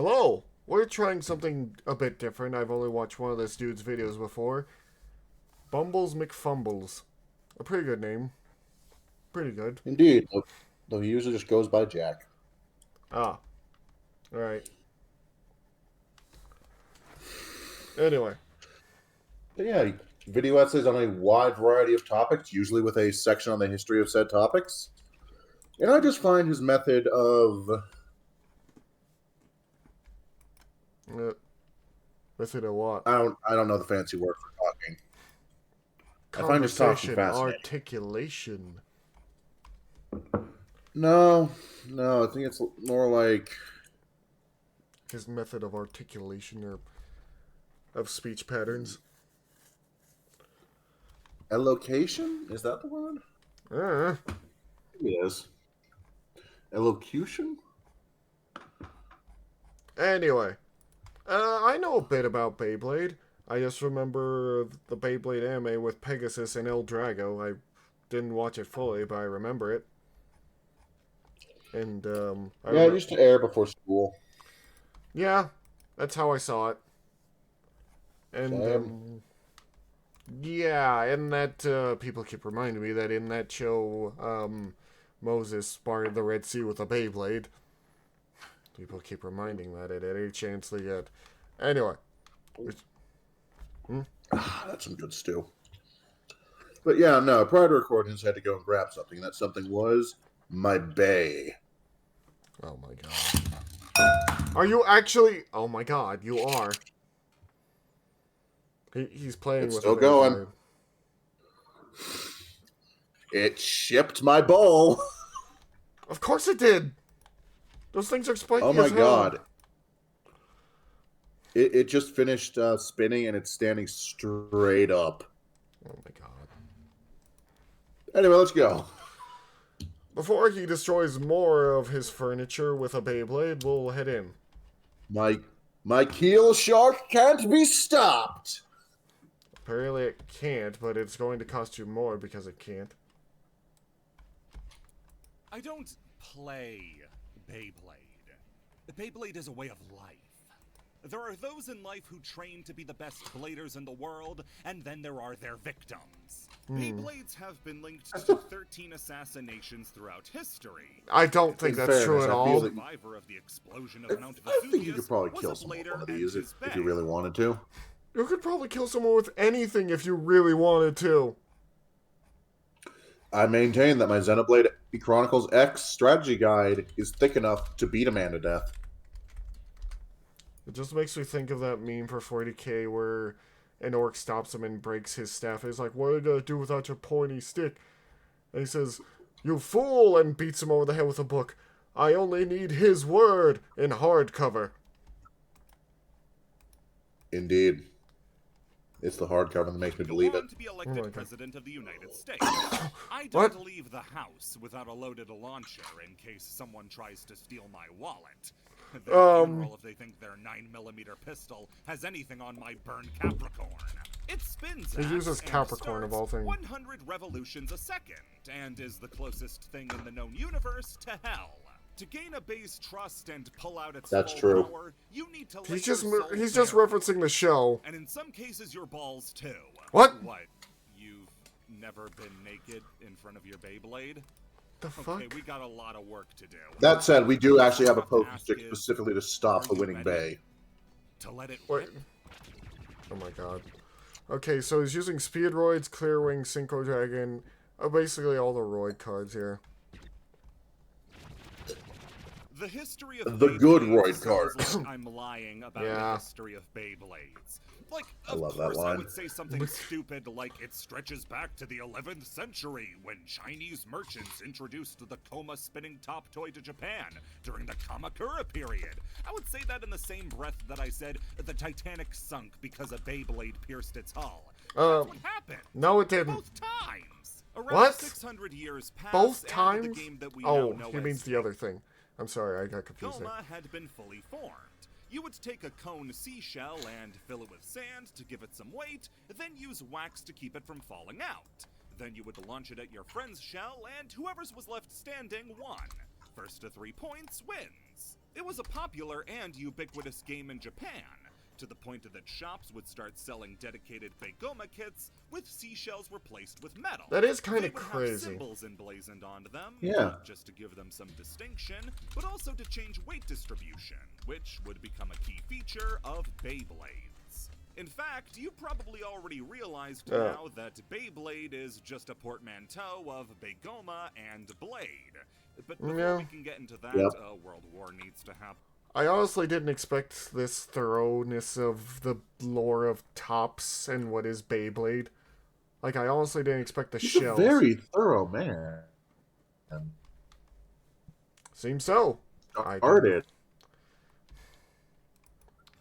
Hello! We're trying something a bit different. I've only watched one of this dude's videos before. Bumbles McFumbles. A pretty good name. Pretty good. Indeed, though he usually just goes by Jack. Ah. Alright. Anyway. But yeah, video essays on a wide variety of topics, usually with a section on the history of said topics. And I just find his method of Method of what? I don't know the fancy word for talking. I find his talking Conversation. fascinating. Articulation. No, I think it's more like His method of articulation or of speech patterns. elocation. Is that the word? It is. Elocution. Anyway. I know a bit about Beyblade. I just remember the Beyblade anime with Pegasus and El Drago. I didn't watch it fully, but I remember it. And, It used to air before school. Yeah, that's how I saw it. And, Same. yeah, and that, people keep reminding me that in that show, Moses parted the Red Sea with a Beyblade. People keep reminding that at any chance they get. Anyway. That's some good stew. But yeah, no, prior to recording, I had to go and grab something. And that something was my bay. Oh my god. Are you actually... Oh my god, you are. He's playing It's with still a going. Beyblade. It shipped my bowl. Of course it did. Those things are spiky Oh my as hell. god. It just finished spinning and it's standing straight up. Oh my god. Anyway, let's go. Before he destroys more of his furniture with a Beyblade, we'll head in. My keel shark can't be stopped. Apparently it can't, but it's going to cost you more because it can't. I don't play Beyblade. Beyblade is a way of life. There are those in life who train to be the best bladers in the world, and then there are their victims. Beyblades have been linked to 13 assassinations throughout history. I don't think In that's true fairness, at I all. feel that Survivor of the explosion of Mount I think you Vesuvius could probably was kill a someone with blader one of and these his if you bay. really wanted to. You could probably kill someone with anything if you really wanted to. I maintain that my Xenoblade Chronicles X strategy guide is thick enough to beat a man to death. It just makes me think of that meme for 40k where an orc stops him and breaks his staff. He's like, what are you gonna do without your pointy stick? And he says, you fool, and beats him over the head with a book. I only need his word in hardcover. Indeed. It's the hardcover that makes me believe it. To be elected president of the United States. I What? don't leave the house without a loaded launcher in case someone tries to steal my wallet. Their funeral if they think their 9mm pistol has anything on my burned Capricorn. It spins He at uses and Capricorn of all starts things. 100 revolutions a second, and is the closest thing in the known universe to hell. To gain a base trust and pull out its That's full true. power, you need to He's let your soul just bare. referencing the show. And in some cases, your balls too. What? What? You've never been naked in front of your Beyblade? The fuck? Okay, we got a lot of work to do. That said, we do actually have a What I poke have to stick ask specifically to is, stop are the you winning ready bay. to let it Wait. rip? Oh my god. Okay, so he's using Speedroids, Clearwing, Synchro Dragon, basically all the Roid cards here. The history of The good Beyblades Roid sounds cards. like I'm lying about Yeah. the history of Beyblades. Like, I of love that course I line. would say something stupid like it stretches back to the 11th century when Chinese merchants introduced the coma-spinning top toy to Japan during the Kamakura period. I would say that in the same breath that I said the Titanic sunk because a Beyblade pierced its hull. That's what happened. No, it didn't. Both times. Around What? 600 years passed, Both and times? the game that we Oh, now know he as means the other thing. I'm sorry, I got confused there. Coma had been fully formed. You would take a cone seashell and fill it with sand to give it some weight, then use wax to keep it from falling out. Then you would launch it at your friend's shell, and whoever's was left standing won. First to 3 points wins. It was a popular and ubiquitous game in Japan, to the point that shops would start selling dedicated Beigoma kits with seashells replaced with metal. That is kind They of would have crazy. symbols emblazoned onto them, Yeah. not just to give them some distinction, but also to change weight distribution, which would become a key feature of Beyblades. In fact, you probably already realized now that Beyblade is just a portmanteau of Beigoma and Blade. But before we can get into that, World War needs to happen. I honestly didn't expect this thoroughness of the lore of Tops and what is Beyblade. Like, I honestly didn't expect the He's shells. a very thorough man. Seems so. Started.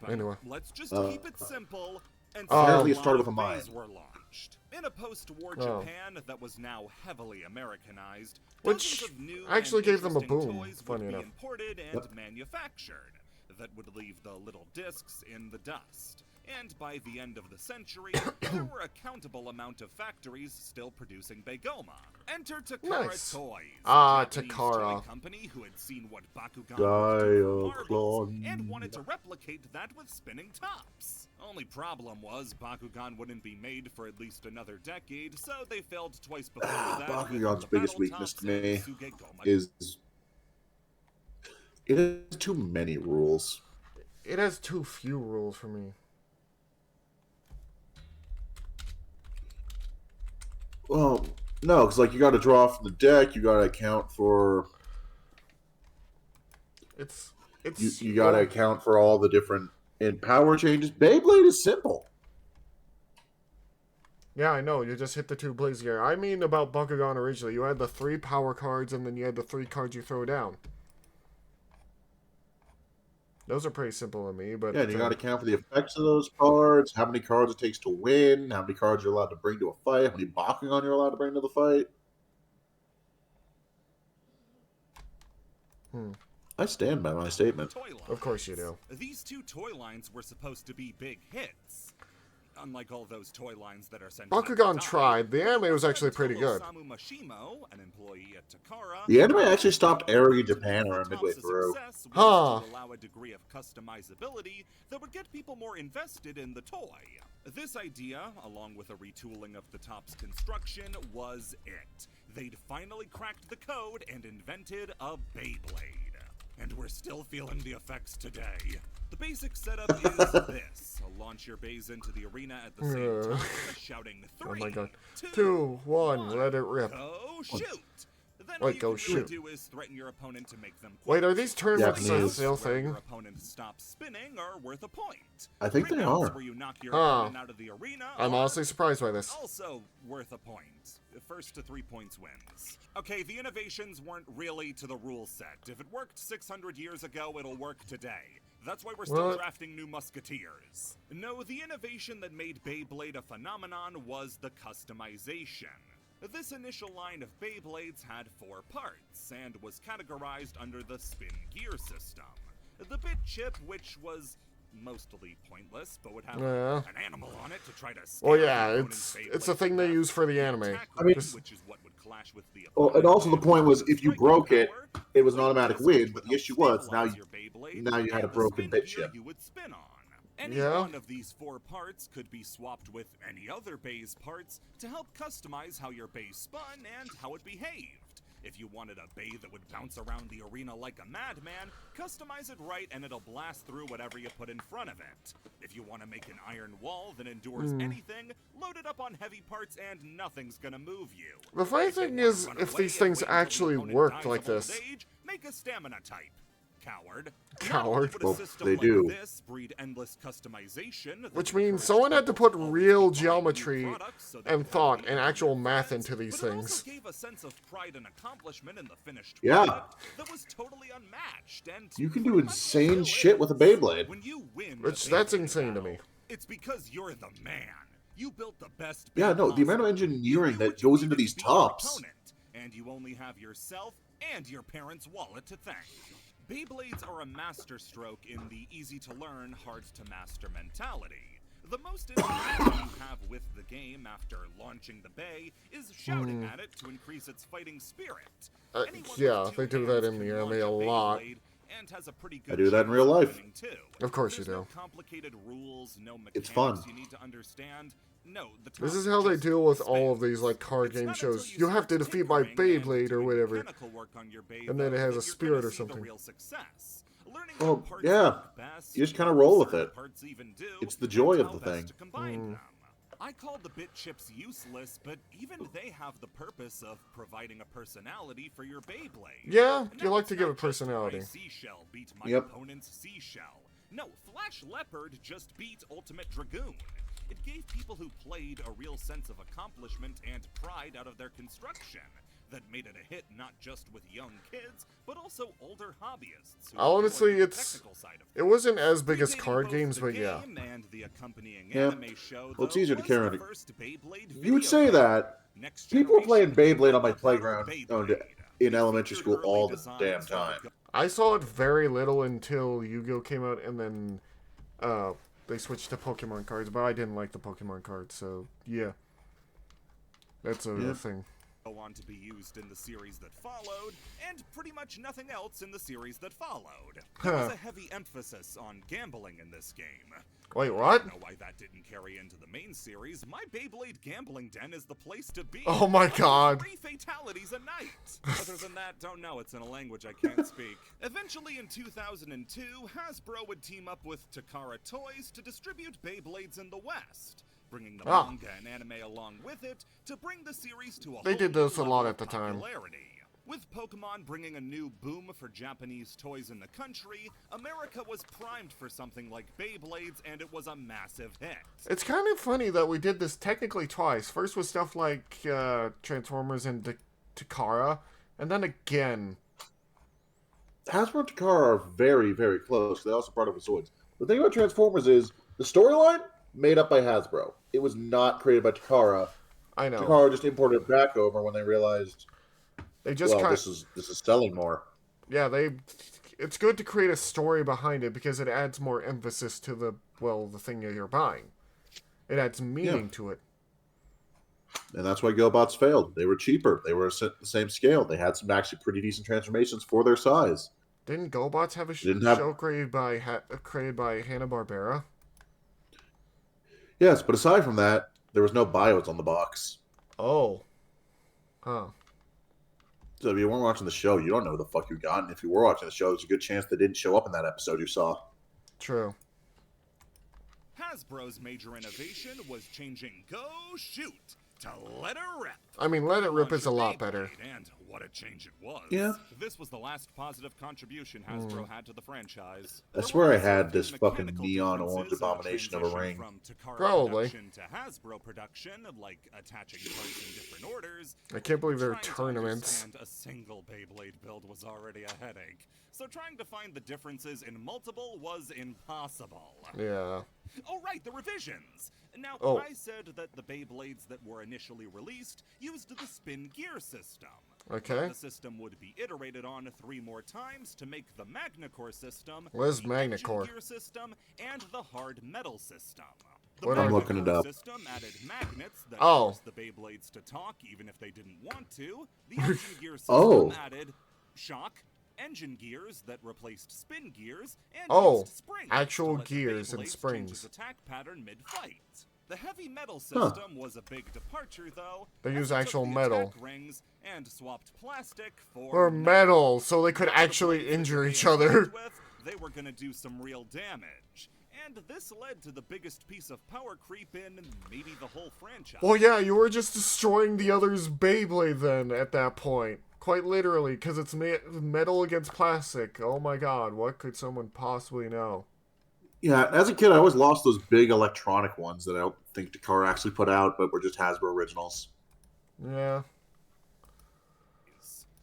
Anyway. Let's just keep it simple and Apparently it started with a mine. were launched. In a post-war Japan that was now heavily Americanized, Which dozens of new actually and gave them a interesting boom, toys funny would enough. be imported and manufactured that would leave the little discs in the dust. And by the end of the century, there were a countable amount of factories still producing Beigoma. Enter Takara Nice. Toys, Ah, a Japanese Takara. toy company who had seen what Bakugan was doing for marbles and wanted to replicate that with spinning tops. Only problem was Bakugan wouldn't be made for at least another decade, so they failed twice before that. Bakugan's with biggest Battle weakness Tops to me and Sugegoma. is it has too many rules. It has too few rules for me. Well, no, because like you got to draw from the deck, you got to account for It's you got to account for all the different power changes. Beyblade is simple. Yeah, I know. You just hit the two blades here. I mean about Bakugan originally. You had the 3 power cards, and then you had the 3 cards you throw down. Those are pretty simple to me, but... Yeah, and you got to account for the effects of those cards, how many cards it takes to win, how many cards you're allowed to bring to a fight, how many Bakugan you're allowed to bring to the fight. I stand by my statement. Of course you do. These two toy lines were supposed to be big hits. Unlike all those toy lines that are sent Bakugan tried. The anime was actually pretty good. Samu Mashimo, an employee at Takara, The anime actually stopped airing in Japan around midway through. Huh. To allow a degree of customizability that would get people more invested in the toy. This idea, along with a retooling of the top's construction, was it. They'd finally cracked the code and invented a Beyblade. And we're still feeling the effects today. The basic setup is this. Launch your bays into the arena at the same time, shouting 3, Oh my god. 2, 2, 1, let it rip. Go shoot! Then Wait, all you go can shoot. do is threaten your opponent to make them Wait, quit. are these tournaments a Japanese. sale Where thing? your opponent stops spinning are worth a point. I think they Rebounds are. Where you knock your Huh. opponent out of the arena I'm are honestly surprised by this. also worth a point. First to 3 points wins. Okay, the innovations weren't really to the rule set. If it worked 600 years ago, it'll work today. That's why we're still What? drafting new musketeers. No, the innovation that made Beyblade a phenomenon was the customization. This initial line of Beyblades had 4 parts, and was categorized under the spin gear system. The bit chip, which was mostly pointless, but would have Yeah. an animal on it to try to scare Well, yeah, the opponent's it's a Beyblade thing to they death. use for the anime. Attack I mean- rate, which is what would clash with the Well, and opponent. also the point was, if you Striking broke it, power, it was an weight automatic discs win. would But the help issue was now stabilize you your Beyblade now you had a and the broken spin bit gear chip. you would spin on. Any Yeah. one of these 4 parts could be swapped with any other bay's parts to help customize how your bay spun and how it behaved. If you wanted a bay that would bounce around the arena like a madman, customize it right and it'll blast through whatever you put in front of it. If you want to make an iron wall that endures anything, load it up on heavy parts and nothing's gonna move you. The funny If you thing wanna is, run if away these and things wait until the actually opponent worked dies like of old this. age, make a stamina type. Coward. Coward. Not only would a Well, system they like do. This breed endless customization that Which would means encourage someone had to people put always real buy new geometry products so they and could have thought meat and with actual their math friends, into these but it things. also gave a sense of pride and accomplishment in the finished Yeah. product that was totally unmatched and You can do pretty much insane still shit with a is. Beyblade. When you win Which, a that's Beyblade insane to battle, me. It's because you're the man. You built the best. Yeah, Beyblade no, the amount of possible. engineering You knew that what you goes into needed these to beat your tops. opponent, and you only have yourself and your parents' wallet to thank. Beyblades are a masterstroke in the easy-to-learn, hard-to-master mentality. The most interaction you have with the game after launching the bay is shouting at it to increase its fighting spirit. Anyone with yeah, 2 they do hands that in can the anime launch a lot. Beyblade, and has a pretty good I do that in chance real of life. winning, too. Of course you There's no do. complicated rules, no mechanics It's fun. you need to understand. No, the This top is how they just deal with all of these spins. like card It's game not until shows. You have start to defeat my tinkering and Beyblade or doing whatever. mechanical work on your Bey, And then it though, has that a you're spirit gonna or see something. The real success. Learning Oh, what parts yeah. work best, You just kinda what roll with certain it. parts even do, It's the joy and of how the best thing. to combine them. I called the bit chips useless, but even they have the purpose of providing a personality for your Beyblade. Yeah, And you now like it's to give not it just personality. my seashell beat my Yep. opponent's seashell. No, Flash Leopard just beat Ultimate Dragoon. It gave people who played a real sense of accomplishment and pride out of their construction. That made it a hit not just with young kids, but also older hobbyists. Who Honestly, enjoyed the it's technical side of it wasn't as big as Predating card both games, the but yeah. game and the accompanying Yeah. anime show, Well, it's though, easier to was carry the on. first Beyblade You would video say game. that. Next People were playing generation Beyblade on my Beyblade playground Beyblade. in It elementary featured school early all the designs damn that would time. go- I saw it very little until Yu-Gi-Oh came out, and then they switched to Pokemon cards. But I didn't like the Pokemon cards, so yeah, that's a thing. Go on to be used in the series that followed, and pretty much nothing else in the series that followed. There was a heavy emphasis on gambling in this game. Wait, I what? don't know why that didn't carry into the main series. My Beyblade gambling den is the place to be. Oh my Up to God. 3 fatalities a night. Other than that, don't know. It's in a language I can't speak. Eventually, in 2002, Hasbro would team up with Takara Toys to distribute Beyblades in the West, bringing the manga and anime along with it to bring the series to a They whole did new this a level lot of at the time. popularity. With Pokemon bringing a new boom for Japanese toys in the country, America was primed for something like Beyblades, and it was a massive hit. It's kind of funny that we did this technically twice. First with stuff like Transformers and Takara, and then again. Hasbro and Takara are very, very close. They also brought over Zoids. The thing about Transformers is the storyline made up by Hasbro. It was not created by Takara. I know. Takara just imported it back over when they realized, They just well, kind this is selling more. yeah, it's good to create a story behind it because it adds more emphasis to the thing that you're buying. It adds meaning to it. And that's why GoBots failed. They were cheaper. They were the same scale. They had some actually pretty decent transformations for their size. Didn't GoBots have a Didn't have- show created by Hanna-Barbera? Yes, but aside from that, there was no bios on the box. Oh. Huh. So if you weren't watching the show, you don't know who the fuck you got. And if you were watching the show, there's a good chance they didn't show up in that episode you saw. True. Hasbro's major innovation was changing Go Shoot to Let It Rip. I mean, Let It Rip Launch is a lot Beyblade, better. And what a change it was. Yeah. This was the last positive contribution Hasbro had to the franchise. I There swear were I also had a few this fucking mechanical neon orange differences, abomination of a transition ring. From Takara Probably. production to Hasbro production, like attaching parts in different orders. I can't believe there are Trying to tournaments. understand a single Beyblade build was already a headache. So trying to find the differences in multiple was impossible. Yeah. Oh, right, the revisions. Now, Oh. I said that the Beyblades that were initially released used the spin gear system. Okay. The system would be iterated on 3 more times to make the Magnacore system, What is the Magnacore? engine gear system, and the hard metal system. The What are I'm looking it Magnacore up. system added magnets that Oh. forced the Beyblades to talk even if they didn't want to. The engine gear system Oh. added shock, engine gears that replaced spin gears, and Oh, used springs actual to let the gears and Beyblades change springs. its attack pattern mid-fight. The heavy metal system was a big departure, though. They as use it took actual the metal. attack rings and swapped plastic for Or metal, so they could Now the actually blades that injure they each other. attacked with, they were gonna do some real damage. And this led to the biggest piece of power creep in maybe the whole franchise. Well, yeah, you were just destroying the other's Beyblade then at that point. Quite literally, because it's metal against plastic. Oh my god, what could someone possibly know? Yeah, as a kid, I always lost those big electronic ones that I don't think Takara actually put out, but were just Hasbro originals. Yeah.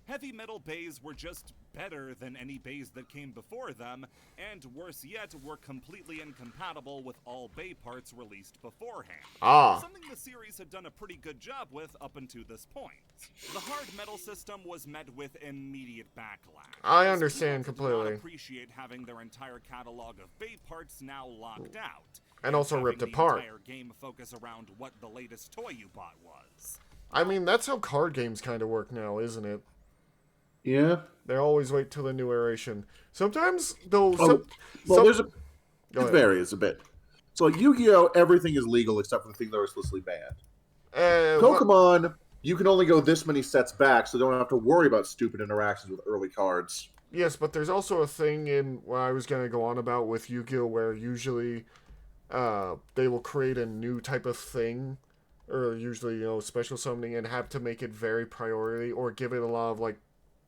Heavy metal bays were just better than any bays that came before them, and worse yet, were completely incompatible with all bay parts released beforehand. Ah. Something the series had done a pretty good job with up until this point. The hard metal system was met with immediate backlash. I as understand people did not completely. appreciate having their entire catalog of bay parts now locked out. And also having ripped the apart. entire game focus around what the latest toy you bought was. I mean, that's how card games kind of work now, isn't it? Yeah. They always wait till the new iteration. Sometimes, though, Well, it it varies a bit. So, like Yu-Gi-Oh, everything is legal except for the thing that are explicitly banned. Pokemon, you can only go this many sets back, so they don't have to worry about stupid interactions with early cards. Yes, but there's also a thing in what I was going to go on about with Yu-Gi-Oh! Where usually they will create a new type of thing, or usually, special summoning, and have to make it very priority, or give it a lot of, like,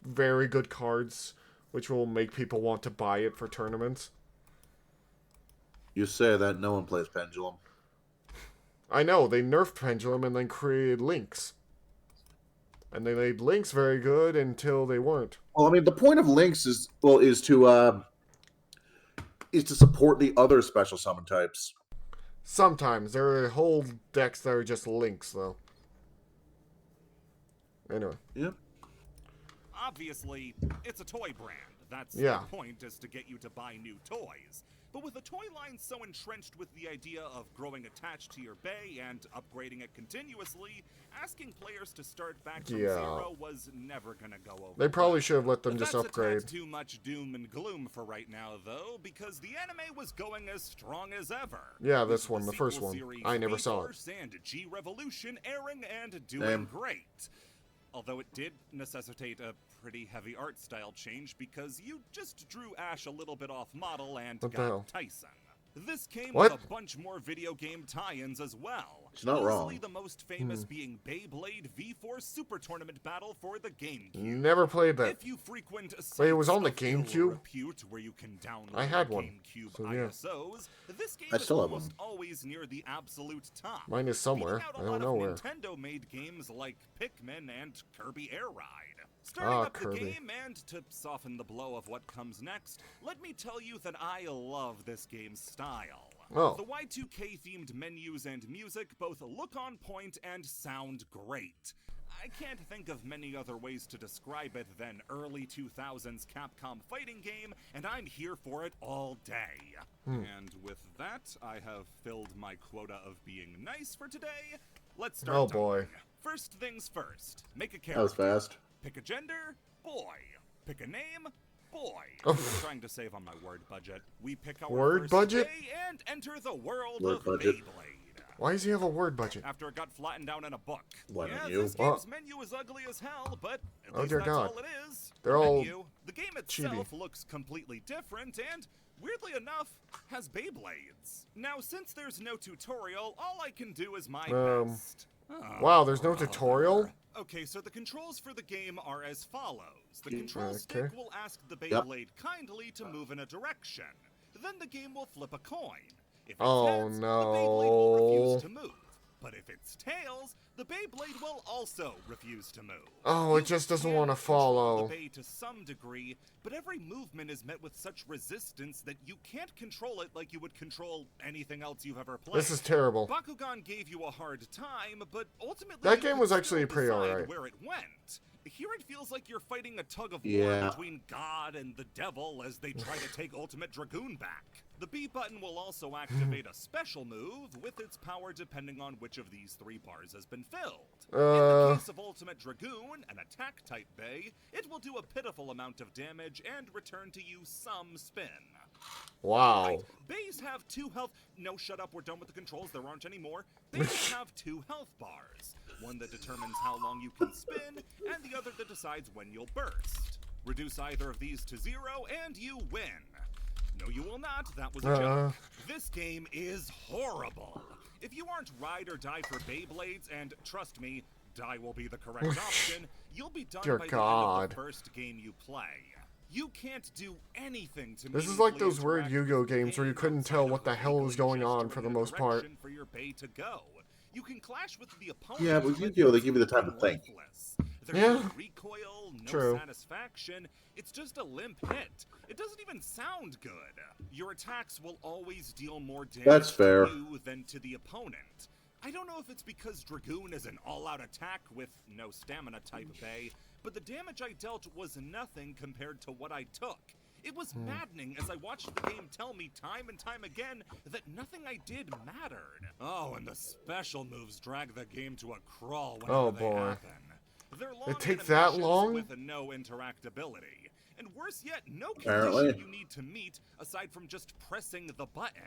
very good cards, which will make people want to buy it for tournaments. You say that, no one plays Pendulum. I know, they nerfed Pendulum and then created Lynx. And they made Lynx very good until they weren't. Well, I mean, the point of Lynx is to support the other special summon types. Sometimes. There are whole decks that are just Lynx, though. Anyway. Yeah. Obviously, it's a toy brand. That's Yeah. the point, is to get you to buy new toys. But with a toy line so entrenched with the idea of growing attached to your bay and upgrading it continuously, asking players to start back from zero was never gonna go over. They probably should have let them just That's upgrade. too much doom and gloom for right now, though, because the anime was going as strong as ever. Yeah, With this one, the first sequel one. series I never saw it. Rebirth and G-Revolution airing and doing great. Although it did necessitate a pretty heavy art style change because you just drew Ash a little bit off model and What the hell? got Tyson. This came What? with a bunch more video game tie-ins as well. It's not Easily wrong. the most famous being Beyblade V4 Super Tournament Battle for the GameCube. Never played that. If you frequent Wait, it was on the sites of ill GameCube? repute where you can download I had one, GameCube so yeah. ISOs, this game I is still have almost one. always near the absolute top. Mine is somewhere. Beating out a I don't lot know of where. Nintendo-made games like Pikmin and Kirby Air Ride. Starting up Kirby. the game, and to soften the blow of what comes next, let me tell you that I love this game's style. Oh. The Y2K-themed menus and music both look on point and sound great. I can't think of many other ways to describe it than early 2000s Capcom fighting game, and I'm here for it all day. And with that, I have filled my quota of being nice for today. Let's start. Oh, boy. talking. First things first. Make a character. That was fast. Pick a gender, boy. Pick a name, boy. Oh. I'm trying to save on my word budget. We pick our Word first budget? day and enter the world Word of budget. Beyblade. Why does he have a word budget? After it got flattened down in a book. Why yeah, don't you? this game's menu is ugly as hell, but at Oh, least dear that's God. all it is. They're The all menu. The game itself looks completely different and, weirdly enough, has Beyblades. Now, since there's no tutorial, all I can do is my best. Wow, there's no tutorial? Okay, so the controls for the game are as follows. The control stick Okay. will ask the Beyblade kindly to move in a direction. Then the game will flip a coin. If it's heads, the Beyblade will refuse to move. But if it's tails, the Beyblade will also refuse to move. Oh, it You just doesn't can want to control follow. the Bey to some degree, but every movement is met with such resistance that you can't control it like you would control anything else you've ever played. This is terrible. Bakugan gave you a hard time, but ultimately That you game could was still actually pretty decide alright. where it went. Here it feels like you're fighting a tug of war Yeah. between God and the devil as they try to take Ultimate Dragoon back. The B button will also activate a special move with its power depending on which of these three bars has been filled. In the case of Ultimate Dragoon, an attack type Bey, it will do a pitiful amount of damage and return to you some spin. Wow. Bays have 2 health. No, shut up. We're done with the controls. There aren't any more. Bays have 2 health bars. One that determines how long you can spin, and the other that decides when you'll burst. Reduce either of these to 0, and you win. No, you will not. That was a joke. This game is horrible. If you aren't ride or die for Beyblades, and trust me, die will be the correct option, you'll be done Dear by the God. end of the first game you play. You can't do anything to This is like meaningfully those weird interact Yu-Gi-Oh with the games where you game couldn't tell outside what of the hell was going on gesturing for the in a most part. direction for your Bey to go. You can clash with the opponent. Yeah, but Yu-Gi-Oh, they give you the time to think. lifeless. There's Yeah. no recoil, no True. satisfaction. It's just a limp hit. It doesn't even sound good. Your attacks will always deal more damage That's fair. to you than to the opponent. I don't know if it's because Dragoon is an all-out attack with no stamina type Bey, but the damage I dealt was nothing compared to what I took. It was maddening as I watched the game tell me time and time again that nothing I did mattered. Oh, and the special moves drag the game to a crawl whenever Oh, they boy. happen. They're long It take that animations long? with no interactability. And worse yet, no Apparently. condition you need to meet aside from just pressing the button.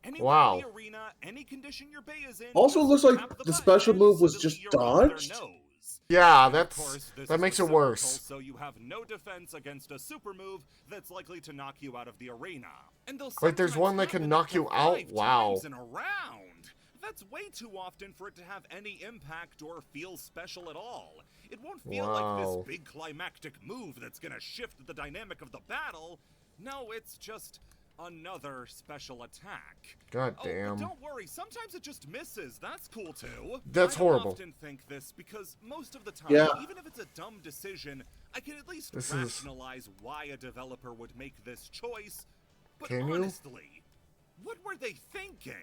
Anywhere Wow. in the arena, any condition your bay is in. Also, it looks like tap the button special and move was suddenly just you're under their dodged? nose. Yeah, And of course, this that is makes it reciprocal, worse. So you have no defense against a super move that's likely to knock you out of the arena. And they'll Wait, there's sometimes one that can happen knock up you to out? 5 Wow. times in a round. That's way too often for it to have any impact or feel special at all. It won't feel like Wow. this big climactic move that's gonna shift the dynamic of the battle. No, it's just another special attack. God Oh, damn. but don't worry, sometimes it just misses. That's cool too. That's I horrible. often think this because most of the time, Yeah. even if it's a dumb decision, I can at least This is- rationalize why a developer would make this choice. But Can you? honestly, what were they thinking?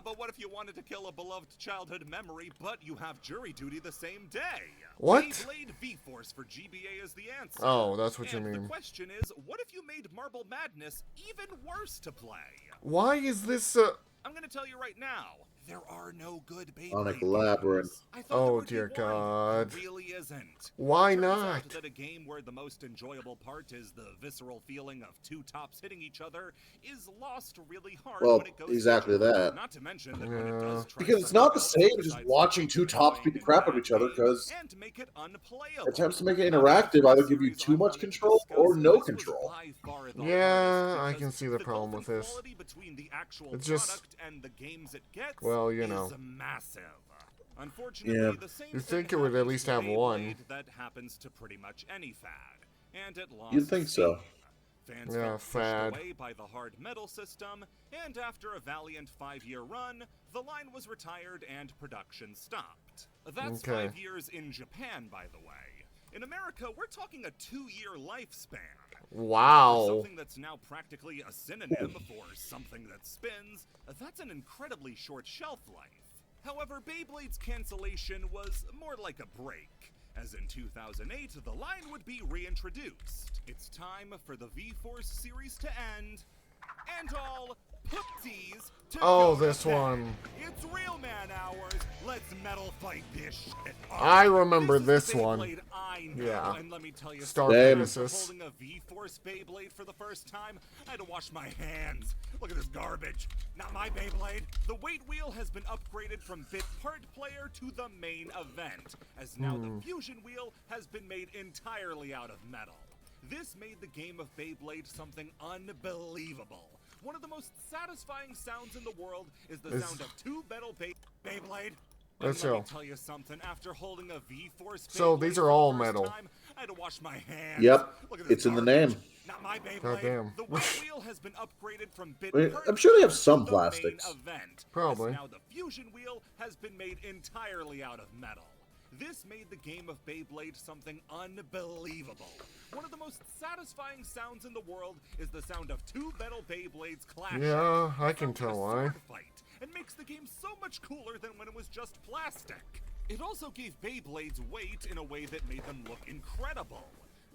But what if you wanted to kill a beloved childhood memory, but you have jury duty the same day? What? Beyblade V-Force for GBA is the answer. Oh, that's what you And mean. the question is, what if you made Marble Madness even worse to play? Why is this I'm gonna tell you right now, there are no good Beyblade Sonic games. Labyrinth. I thought there Oh, would be dear one. God. There really isn't. Why Turns out not? that a game where the most enjoyable part is the visceral feeling of two tops hitting each other is lost really hard Well, when it goes exactly digital. that. Not to mention that when it does try Because it's something not the else same as just besides watching two tops beat the crap out of each other, because and make it unplayable. attempts to make it interactive either give you too much control or no control. Yeah, I can see the problem with this. It's just- product and the games it gets well, you know. is massive. Unfortunately, Yeah. the same You'd thing think it would at happens least to have one. Beyblade That happens to pretty much any fad, and it lost You'd think so. steam. Fans Yeah, felt pushed fad. away by the hard metal system, and after a valiant 5-year run, the line was retired and production stopped. That's Okay. 5 years in Japan, by the way. In America, we're talking a 2-year lifespan. For Wow. something that's now practically a synonym for something that spins, that's an incredibly short shelf life. However, Beyblade's cancellation was more like a break, as in 2008, the line would be reintroduced. It's time for the V-Force series to end, and all poopsies to Oh, go this to bed. one. It's Real Man Hours. Let's metal fight this shit up. I remember This is this the one. Beyblade I know, Yeah. and let me tell you Star something. Same. After Pegasus. holding a V-Force Beyblade for the first time, I had to wash my hands. Look at this garbage. Not my Beyblade. The weight wheel has been upgraded from bit part player to the main event, as now the fusion wheel has been made entirely out of metal. This made the game of Beyblade something unbelievable. One of the most satisfying sounds in the world is the sound of two metal Beyblade. Let's And let go. me tell you something. After holding a V-Force So Beyblade these for are the all first metal. time, I had to wash my hands. Yep, Look at this it's in the garbage. name. Not my Beyblade. Goddamn. The weight wheel has been upgraded from bit Wait, part I'm sure they have to some the plastics. main event, Probably. as now the fusion wheel has been made entirely out of metal. This made the game of Beyblade something unbelievable. One of the most satisfying sounds in the world is the sound of two metal Beyblades clashing. Yeah, I It's can like a tell why. sword fight, and makes the game so much cooler than when it was just plastic. It also gave Beyblades weight in a way that made them look incredible.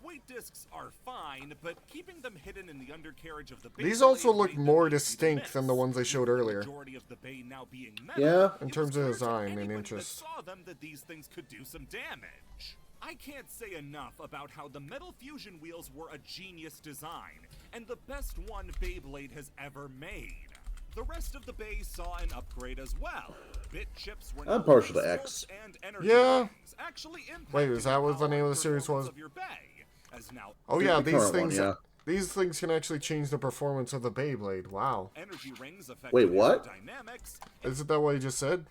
Weight discs are fine, but keeping them hidden in the undercarriage of the Beyblade These also look made them more easy to distinct than the miss. ones they showed With earlier. The majority of the bay now being metal, Yeah. In it terms was of clear to design and anyone interest. that saw them that these things could do some damage. I can't say enough about how the metal fusion wheels were a genius design, and the best one Beyblade has ever made. The rest of the bay saw an upgrade as well. Bit chips were I'm now partial to pulse X. and energy Yeah. rings, actually Wait, is that impacting what the power name of the and series performance was? of your bay, as now Oh yeah, The these current one, things. yeah. These things can actually change the performance of the Beyblade. Wow. energy rings affect Wait, what? dynamics. Isn't that what you just said?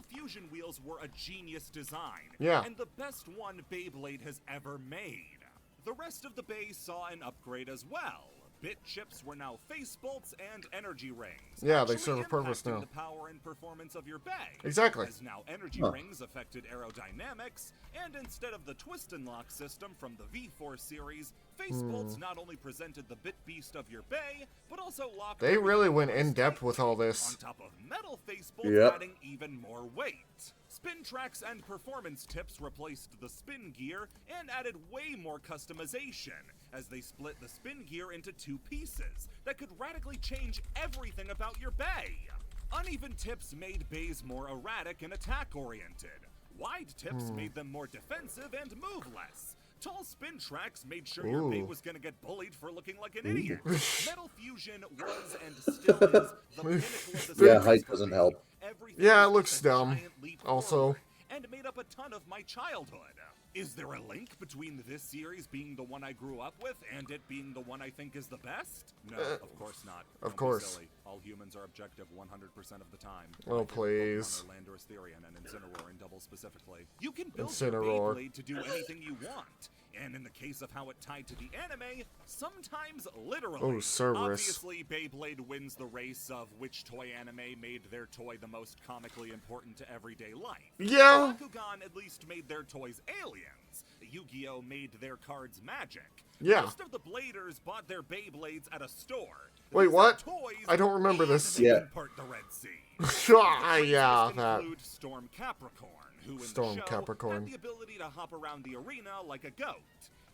Fusion wheels were a genius design, Yeah. and the best one Beyblade has ever made. The rest of the bay saw an upgrade as well. Bit chips were now face bolts and energy rings. Yeah, they actually serve a purpose impacting now. the power and performance of your bay. Exactly. As now energy Huh. rings affected aerodynamics, and instead of the twist and lock system from the V4 series, face bolts not only presented the bit beast of your bay, but also locked They really everything went more in depth tightly, with all this. on top of metal face bolts Yep. adding even more weight. Spin tracks and performance tips replaced the spin gear and added way more customization, as they split the spin gear into two pieces that could radically change everything about your bay. Uneven tips made bays more erratic and attack-oriented, Wide tips made them more defensive and move less. Tall spin tracks made sure your bait was going to get bullied for looking like an idiot. Metal fusion was and still is the pinnacle of the Yeah, height doesn't help. Yeah, it looks dumb. Also. And made up a ton of my childhood. Is there a link between this series being the one I grew up with and it being the one I think is the best? No, of course not. Of course. Silly. All humans are objective 100% of the time. Oh, please. Landorus Therian and Incineroar in double specifically. You can build Incineroar. your Beyblade to do anything you want. And in the case of how it tied to the anime, sometimes literally. Oh, Cerberus. Obviously, Beyblade wins the race of which toy anime made their toy the most comically important to everyday life. Yeah. Bakugan at least made their toys aliens. Yu-Gi-Oh! Made their cards magic. Yeah. Most of the Bladers bought their Beyblades at a store. Wait, These what? are toys, I don't remember and this. they Yeah. can part the Red Sea. Yeah, that. Include Storm Capricorn, who in Storm the show Capricorn. had the ability to hop around the arena like a goat.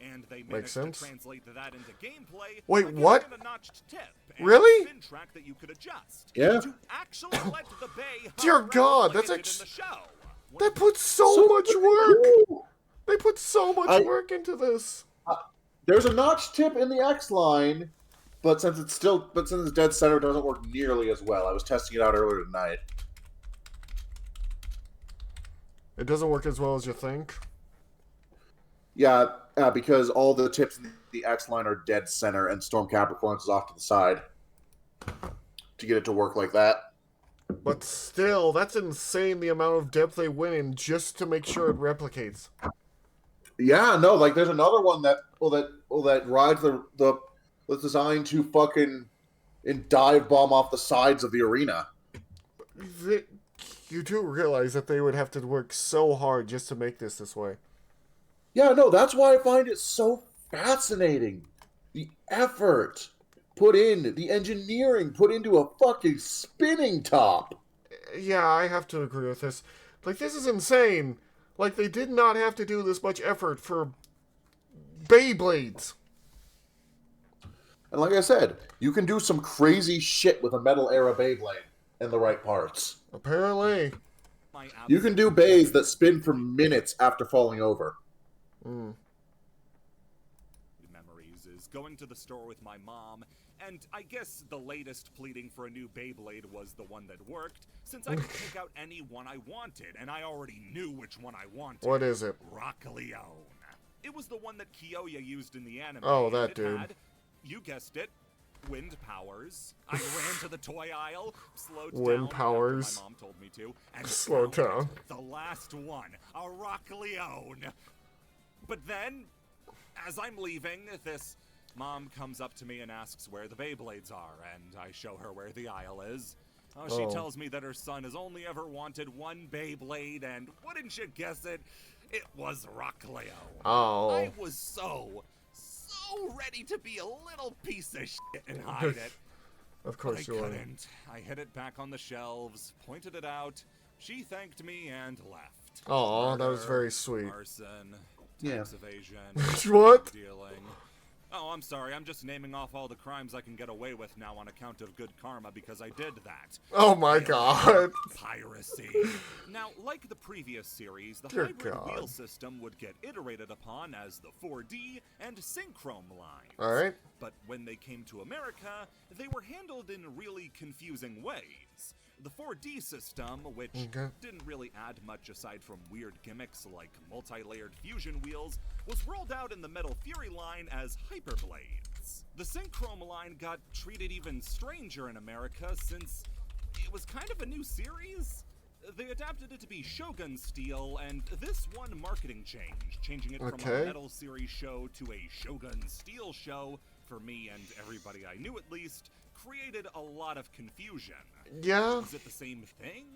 And they Makes managed sense. to translate that into gameplay. Wait, by giving what? it a notched tip and Really? a spin track that you could adjust. Yeah. To actually let the bay hop Dear around God, like that's it did in the show. That puts so much work. Cool. They put so much work into this. There's a notch tip in the X line, but since it's dead center, it doesn't work nearly as well. I was testing it out earlier tonight. It doesn't work as well as you think. Yeah, because all the tips in the X line are dead center, and Storm Capricorn's is off to the side to get it to work like that. But still, that's insane the amount of depth they went in just to make sure it replicates. Yeah, no, like there's another one that rides the was designed to fucking dive bomb off the sides of the arena. You do realize that they would have to work so hard just to make this way. Yeah, no, that's why I find it so fascinating. The effort put in, the engineering put into a fucking spinning top. Yeah, I have to agree with this. Like, this is insane. Like, they did not have to do this much effort for Beyblades. And like I said, you can do some crazy shit with a metal era Beyblade in the right parts. Apparently. You can do bays that spin for minutes after falling over. Memories is going to the store with my mom, and I guess the latest pleading for a new Beyblade was the one that worked, since I could pick out any one I wanted, and I already knew which one I wanted. What is it? Rock Leone. It was the one that Kiyoya used in the anime. Oh, and that it dude. Had, you guessed it, wind powers. I ran to the toy aisle, slowed Wind down powers. after my mom told me to, and Slowed found down. it, the last one, a Rock Leone. But then, as I'm leaving, this mom comes up to me and asks where the Beyblades are, and I show her where the aisle is. She tells me that her son has only ever wanted one Beyblade, and wouldn't you guess it, it was Rock Leone. Oh. I was so ready to be a little piece of shit and hide it. Of course But I you are. couldn't. I hid it back on the shelves, pointed it out. She thanked me and left. Aw, that was Murder, very sweet. Arson, Yeah. tax evasion, What? stealing. Oh, I'm sorry. I'm just naming off all the crimes I can get away with now on account of good karma because I did that. Oh my god. Piracy. Now, like the previous series, the Dear hybrid God. wheel system would get iterated upon as the 4D and Synchrome lines. Alright. But when they came to America, they were handled in really confusing ways. The 4D system, which Okay. didn't really add much aside from weird gimmicks like multi-layered fusion wheels, was rolled out in the Metal Fury line as Hyperblades. The Synchrome line got treated even stranger in America since it was kind of a new series. They adapted it to be Shogun Steel, and this one marketing change, changing it from Okay. a Metal Series show to a Shogun Steel show, for me and everybody I knew at least, created a lot of confusion. Yeah. Is it the same thing?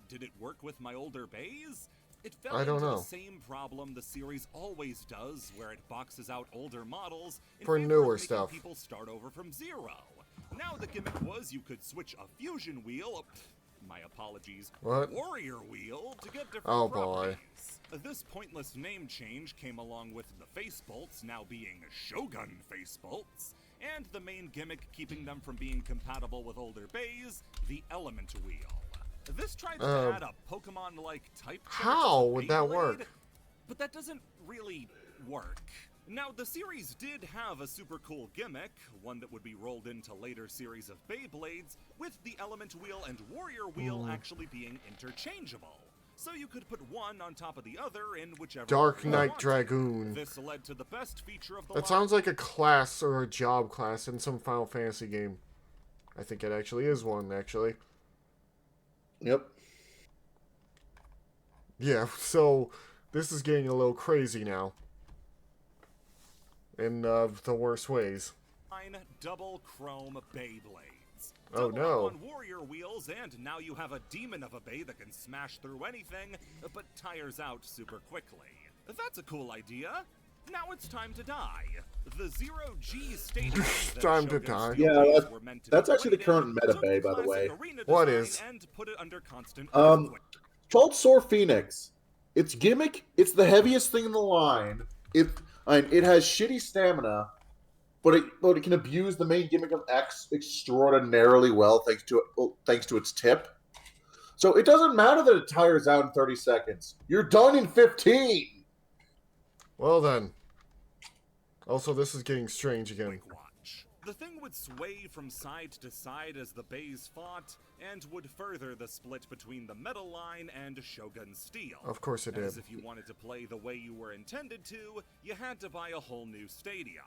Did it work with my older bays? It fell I don't into know. the same problem the series always does, where it boxes out older models in For favor newer of making stuff. people start over from zero. Now the gimmick was you could switch a fusion wheel, my apologies, What? warrior wheel, to get different Oh, boy. properties. This pointless name change came along with the face bolts now being Shogun face bolts, and the main gimmick keeping them from being compatible with older bays, the element wheel. This tried to add a Pokemon-like type. How would that work? But that doesn't really work. Now, the series did have a super cool gimmick, one that would be rolled into later series of Beyblades, with the Element Wheel and Warrior Wheel actually being interchangeable. So you could put one on top of the other in whichever Dark Knight Dragoon. This led to the best feature of the That sounds like a class or a job class in some Final Fantasy game. I think it actually is one, actually. Yep. Yeah, so this is getting a little crazy now. In the worst ways. Double chrome Beyblades. Oh no. On Warrior Wheels, and now you have a demon of a Bey that can smash through anything, but tires out super quickly. That's a cool idea. Now it's time to die. The Zero G stadium. Time to die. Yeah, that's actually the current meta Bey, by the way. What is? And put it under constant It's called Soar Phoenix. Its gimmick, it's the heaviest thing in the line. It has shitty stamina, but it can abuse the main gimmick of X extraordinarily well thanks to its tip. So it doesn't matter that it tires out in 30 seconds. You're done in 15. Well then. Also, this is getting strange again. Watch. The thing would sway from side to side as the Beys fought, and would further the split between the Metal Line and Shogun Steel. Of course it did. As if you wanted to play the way you were intended to, you had to buy a whole new stadium.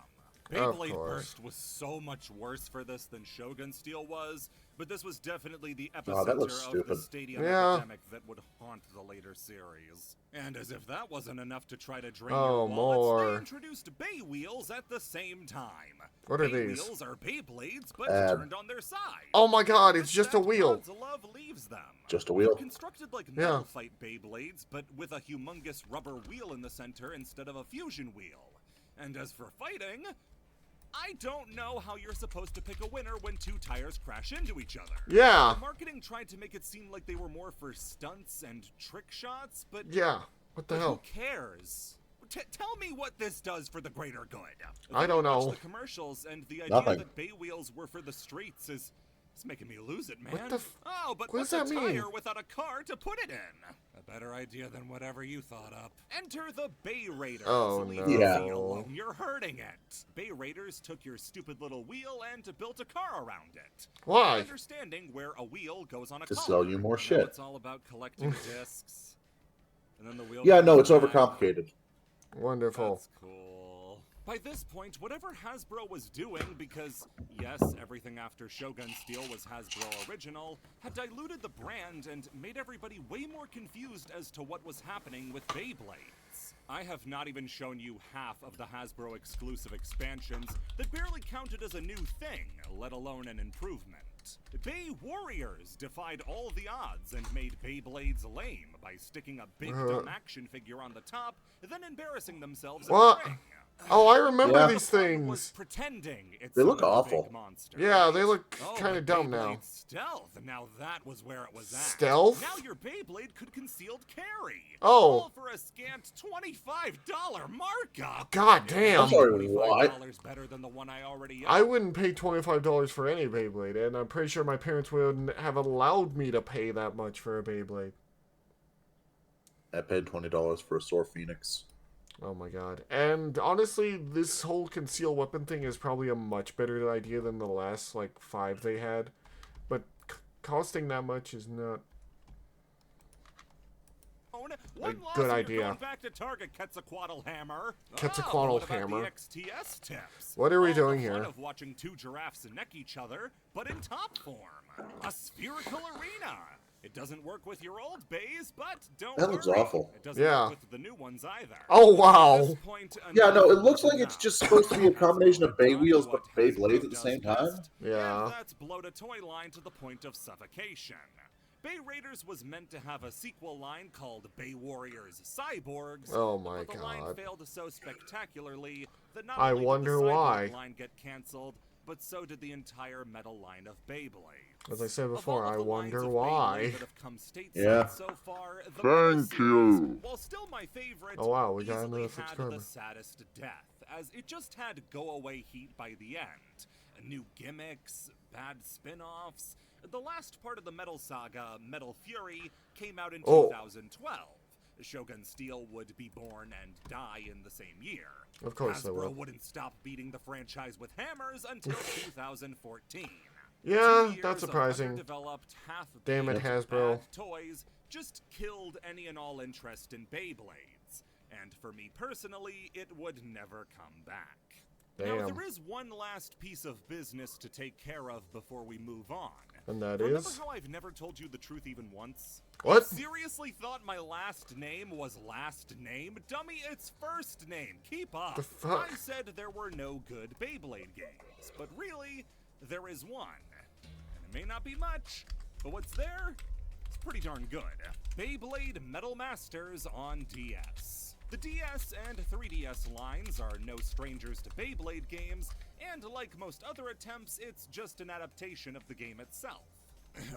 Beyblade Burst was so much worse for this than Shogun Steel was, but this was definitely the epicenter of the stadium epidemic that would haunt the later series. And as if that wasn't enough to try to drain your wallets, they introduced Bey Wheels at the same time. What are Bey these? Wheels are Beyblades, but turned on their side. Oh my god, it's just a wheel. Love leaves them. Just a wheel. They're constructed like metal fight Beyblades, but with a humongous rubber wheel in the center instead of a fusion wheel. And as for fighting, I don't know how you're supposed to pick a winner when two tires crash into each other. Yeah. The marketing tried to make it seem like they were more for stunts and trick shots, but yeah, what the hell? Who cares? Tell me what this does for the greater good. I don't know. Watch the commercials, and the idea that Bey Wheels were for the streets is making me lose it, man. What the but what does what's that a mean? tire without a car to put it in? A better idea than whatever you thought up. Enter the Bey Raiders. Oh Leave no. the wheel alone, you're hurting it. Bey Raiders took your stupid little wheel and built a car around it. Why? Understanding where a wheel goes on a to column. sell you more shit. It's all about collecting discs. And then the wheel Yeah, no, it's goes back. overcomplicated. Wonderful. That's cool. By this point, whatever Hasbro was doing, because, yes, everything after Shogun Steel was Hasbro original, had diluted the brand and made everybody way more confused as to what was happening with Beyblades. I have not even shown you half of the Hasbro exclusive expansions that barely counted as a new thing, let alone an improvement. Bey Warriors defied all the odds and made Beyblades lame by sticking a big dumb action figure on the top, then embarrassing themselves in the ring. Oh, I remember these things. Pretending it's They look a awful. big monster. Yeah, they look kind of dumb now. Beyblade Stealth. Now that was where it was at. Stealth? Now your Beyblade could concealed carry. Oh. All for a scant $25 markup. God damn. I'm sorry, what? $25 better than the one I already own. I wouldn't pay $25 for any Beyblade, and I'm pretty sure my parents wouldn't have allowed me to pay that much for a Beyblade. I paid $20 for a Soar Phoenix. Oh my god. And honestly, this whole conceal weapon thing is probably a much better idea than the last, 5 they had. But costing that much is not a good idea. Going back to Target, Quetzalcoatl Hammer. Quetzalcoatl what about Hammer. the XTS tips? What are we doing the here? fun of watching two giraffes neck each other, but in top form. A spherical arena. It doesn't work with your old Beys, but don't That looks worry. awful. It doesn't Yeah. work with the new ones either. Oh, wow. At this point, Yeah, no, it looks enough like is it's enough. just supposed to be a combination of Bey Done Wheels what but Beyblades Hasbro at the does same time. best, Yeah. And that's bloat a toy line to the point of suffocation. Bey Raiders was meant to have a sequel line called Bey Warriors Cyborgs. Oh my but the line god. failed so spectacularly that not I only wonder did the why. Cyborg line get canceled, but so did the entire metal line of Beyblades. As I said Of before, all of I the lines wonder of why. Beyblade that have come stateside Yeah. so far, the Thank Metal you. series, while still my favorite, Oh, wow, we got easily another had subscriber. the saddest death, as it just had go-away heat by the end. New gimmicks, bad spin-offs, The last part of the Metal Saga, Metal Fury, came out in Oh. 2012. Shogun Steel would be born and die in the same year. Of course they Hasbro will. wouldn't stop beating the franchise with hammers until 2014. Yeah, 2 years that's of surprising. underdeveloped, Damn it, half-baked, Hasbro. bad toys just killed any and all interest in Beyblades. And for me personally, it would never come back. Now, Damn. there is one last piece of business to take care of before we move on. And that Remember is? how I've never told you the truth even once? What? You seriously thought my last name was last name? Dummy, it's first name. Keep up. The fuck? I said there were no good Beyblade games, but really, there is one. And it may not be much, but what's there? It's pretty darn good. Beyblade Metal Masters on DS. The DS and 3DS lines are no strangers to Beyblade games, and like most other attempts, it's just an adaptation of the game itself.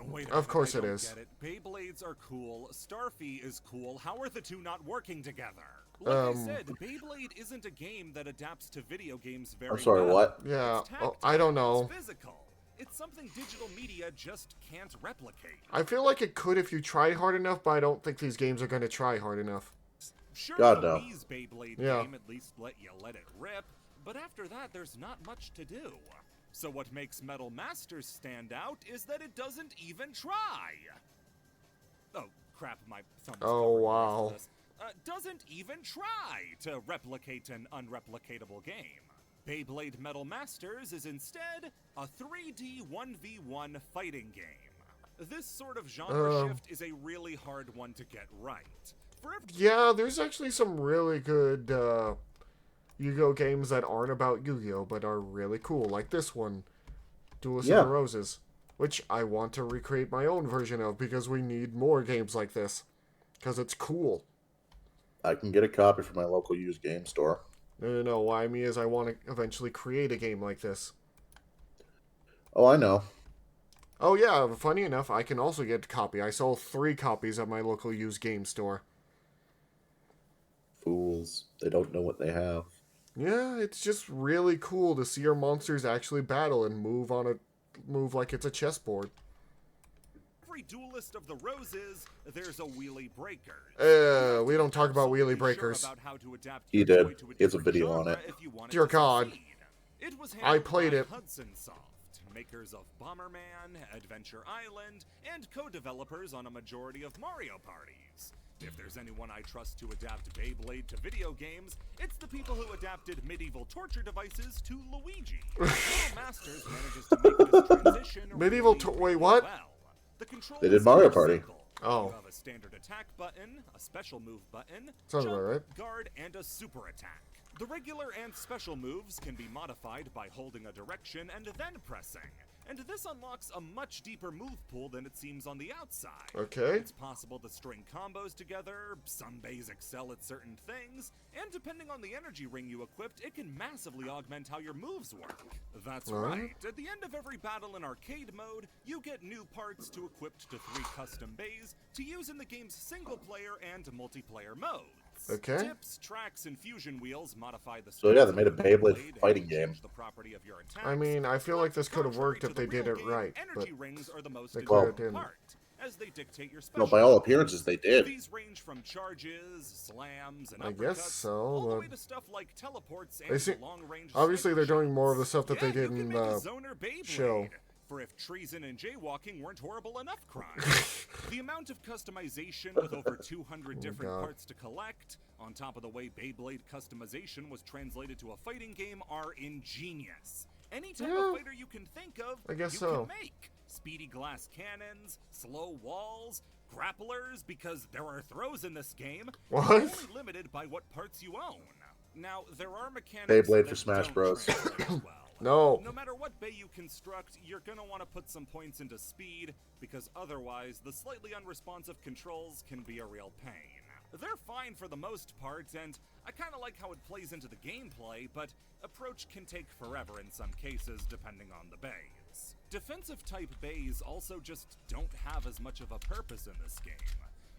Wait a Of course minute, it I don't is. get it. Beyblades are cool, Starfy is cool, how are the two not working together? Like I said, Beyblade isn't a game that adapts to video games very I'm sorry, well. what? Yeah, It's oh, I don't tactile, know. It's physical. It's something digital media just can't replicate. I feel like it could if you tried hard enough, but I don't think these games are going to try hard enough. Sure, God, the no. Wii's Beyblade Yeah. game at least let it rip, but after that, there's not much to do. So what makes Metal Masters stand out is that it doesn't even try. Oh, crap, my thumb was Oh, covered in wow. this. Doesn't even try to replicate an unreplicatable game. Beyblade Metal Masters is instead a 3D 1v1 fighting game. This sort of genre shift is a really hard one to get right. Yeah, there's actually some really good Yu-Gi-Oh games that aren't about Yu-Gi-Oh but are really cool, like this one, Duelist of Yeah. the Roses, which I want to recreate my own version of because we need more games like this, because it's cool. I can get a copy from my local used game store. No, why me is I want to eventually create a game like this. Oh, I know. Oh yeah, funny enough, I can also get a copy. I sold 3 copies at my local used game store. Fools. They don't know what they have. Yeah, it's just really cool to see your monsters actually battle and move like it's a chessboard. Every Duelist of the Roses, there's a wheelie breaker. We don't talk about wheelie breakers. He He did. He has a video on it. Dear God. It was I played it. Hudson Soft, makers of Bomberman, Adventure Island, and co-developers on a majority of Mario parties. If there's anyone I trust to adapt Beyblade to video games, it's the people who adapted medieval torture devices to Luigi. Metal Masters manages to make this transition Wait, what? well. The They did controls Mario are Party. simple. Oh. You have a standard attack button, a special move button, Sounds jump, about right. guard, and a super attack. The regular and special moves can be modified by holding a direction and then pressing. And this unlocks a much deeper move pool than it seems on the outside. Okay. It's possible to string combos together, some bays excel at certain things, and depending on the energy ring you equipped, it can massively augment how your moves work. That's right. At the end of every battle in arcade mode, you get new parts to equip to 3 custom bays to use in the game's single-player and multiplayer modes. Okay. Tips, tracks, and fusion wheels modify the So yeah, they made a strength of Beyblade blade and fighting game. change the property of your attacks. I mean, I feel like this could have Contrary worked to if the they did real it game, right, but energy rings are the most they important clearly didn't. part, as they dictate your special. No, by all appearances, they did. These range from charges, slams, and I uppercuts, guess so, all the but way to stuff like teleports they and seem- long-range obviously they're sniper doing more of the shots. stuff that they Yeah, did you can in make a the Zoner Beyblade, show. for if treason and jaywalking weren't horrible enough crimes. The amount of customization with over 200 different God. parts to collect, on top of the way Beyblade customization was translated to a fighting game, are ingenious. Any type Yeah, of fighter you can think of, I guess you so. can make. Speedy glass cannons, slow walls, grapplers, because there are throws in this game. What? You're only limited by what parts you own. Now, there are mechanics Beyblade that for Smash don't Bros. translate as well. No. No matter what bay you construct, you're gonna want to put some points into speed, because otherwise, the slightly unresponsive controls can be a real pain. They're fine for the most part, and I kinda like how it plays into the gameplay, but approach can take forever in some cases, depending on the bays. Defensive type bays also just don't have as much of a purpose in this game.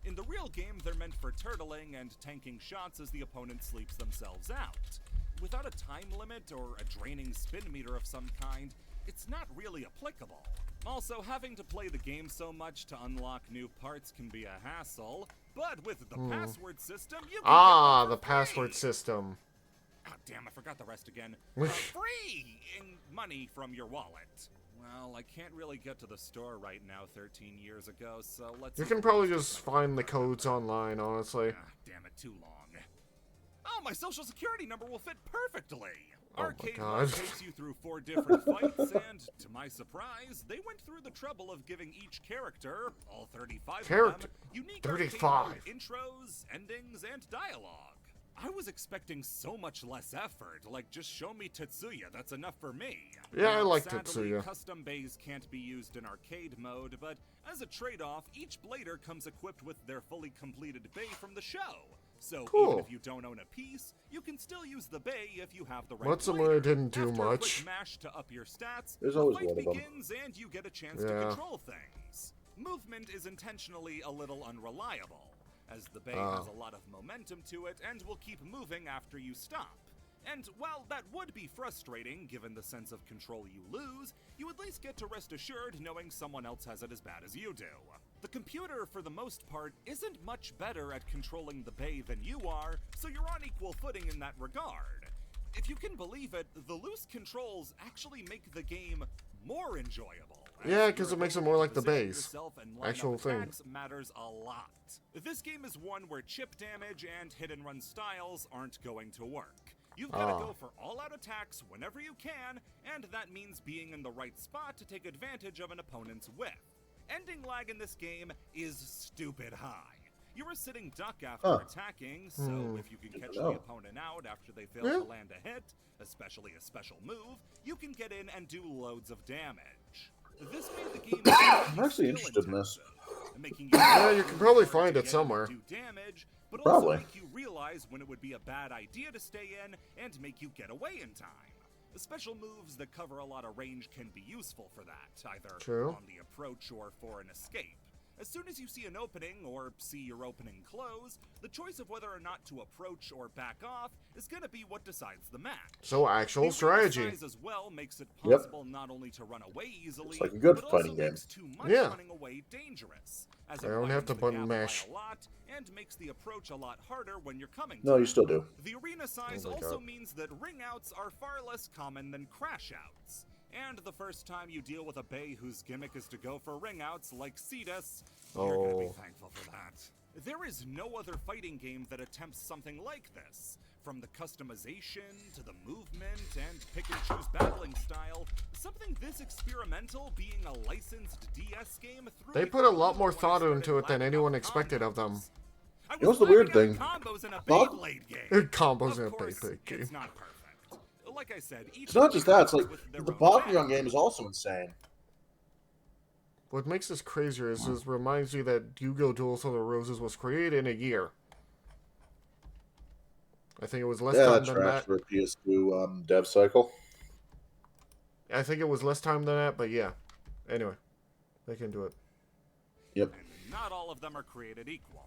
In the real game, they're meant for turtling and tanking shots as the opponent sleeps themselves out. Without a time limit or a draining spin meter of some kind, it's not really applicable. Also, having to play the game so much to unlock new parts can be a hassle, but with the password system, you can get them the for password free. system. Oh, damn, I forgot the rest again. Free in money from your wallet. Well, I can't really get to the store right now 13 years ago, so let's... You can probably just find the codes online, honestly. Damn it, too long. Oh, my social security number will fit perfectly! Oh Arcade my God. mode takes you through 4 different fights, and to my surprise, they went through the trouble of giving each character, all 35 of them, unique 35 arcade mode intros, endings, and dialogue. I was expecting so much less effort, like just show me Tetsuya, that's enough for me. Yeah, I Now, like sadly, Tetsuya. Custom bays can't be used in arcade mode, but as a trade-off, each blader comes equipped with their fully completed bay from the show. So Cool. even if you don't own a piece, you can still use the bay if you have the right Matsumura blader. didn't do After a much. quick mash to up your stats, There's the always fight one of them. begins and you get a chance to Yeah. control things. Movement is intentionally a little unreliable, as the bay has a lot of momentum to it and will keep moving after you stop. And while that would be frustrating, given the sense of control you lose, you at least get to rest assured knowing someone else has it as bad as you do. The computer, for the most part, isn't much better at controlling the bay than you are, so you're on equal footing in that regard. If you can believe it, the loose controls actually make the game more enjoyable. Yeah, because it makes it more like the Position base. yourself and line Actual up thing. attacks matters a lot. This game is one where chip damage and hit-and-run styles aren't going to work. You've got to go for all-out attacks whenever you can, and that means being in the right spot to take advantage of an opponent's whiff. Ending lag in this game is stupid high. You are sitting duck after attacking, so if you can catch the opponent out after they fail to land a hit, especially a special move, you can get in and do loads of damage. This made the game I'm actually interested in this. making Yeah, you can probably find it to somewhere. do damage, but Probably. also make you realize when it would be a bad idea to stay in and make you get away in time. The special moves that cover a lot of range can be useful for that, either True. on the approach or for an escape. As soon as you see an opening or see your opening close, the choice of whether or not to approach or back off is going to be what decides the match. So actual The strategy. arena size as well makes it possible not only to run away easily, It's like a good but fighting also game. makes too much Yeah. running away dangerous, as I it don't have widens to the button gap by mash. a lot and makes the approach a lot harder when you're coming No, to you it. still do. The arena size Oh my also God. means that ring outs are far less common than crash outs. And the first time you deal with a bay whose gimmick is to go for ring outs like Cetus, you're gonna be thankful for that. There is no other fighting game that attempts something like this. From the customization to the movement and pick and choose battling style, something this experimental being a licensed DS game threw They me put a for lot loop more when I thought started into it than lapping anyone out expected of them. combos. I You know what's the weird lapping thing? out combos in a Fuck. Beyblade game. Combos in a Of course, Beyblade game. it's not perfect. Like I said, each It's not just that. It's like with their the own Bakugan bag. game is also insane. What makes this crazier is this reminds me that Yu-Gi-Oh! Duels of the Roses was created in a year. I think it was less Yeah, time that than tracks that. for a PS2 dev cycle. I think it was less time than that, but yeah. Anyway, they can do it. Yep. And not all of them are created equal.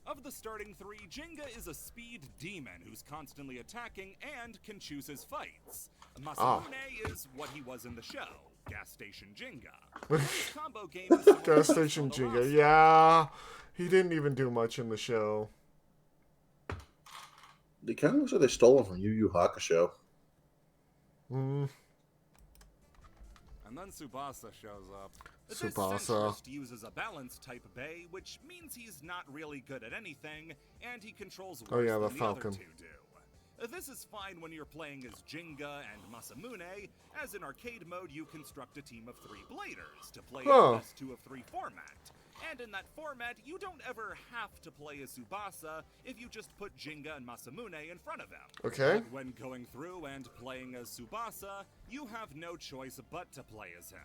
Of the starting 3, Jenga is a speed demon who's constantly attacking and can choose his fights. Masamune is what he was in the show, Gas Station Jenga. His combo game is similar Gas to Station Zelda Jenga. Lost. Yeah, he didn't even do much in the show. It kind of looks like they stole them from Yu Yu Hakusho. Hmm. And then Tsubasa shows up. This Tsubasa. centrist uses a balance type bay, which means he's not really good at anything, and he controls worse yeah, the than Falcon. the other two do. This is fine when you're playing as Jenga and Masamune, as in arcade mode you construct a team of 3 bladers to play in Huh. the best 2 of 3 format. And in that format, you don't ever have to play as Tsubasa if you just put Jenga and Masamune in front of him. Okay. But when going through and playing as Tsubasa, you have no choice but to play as him.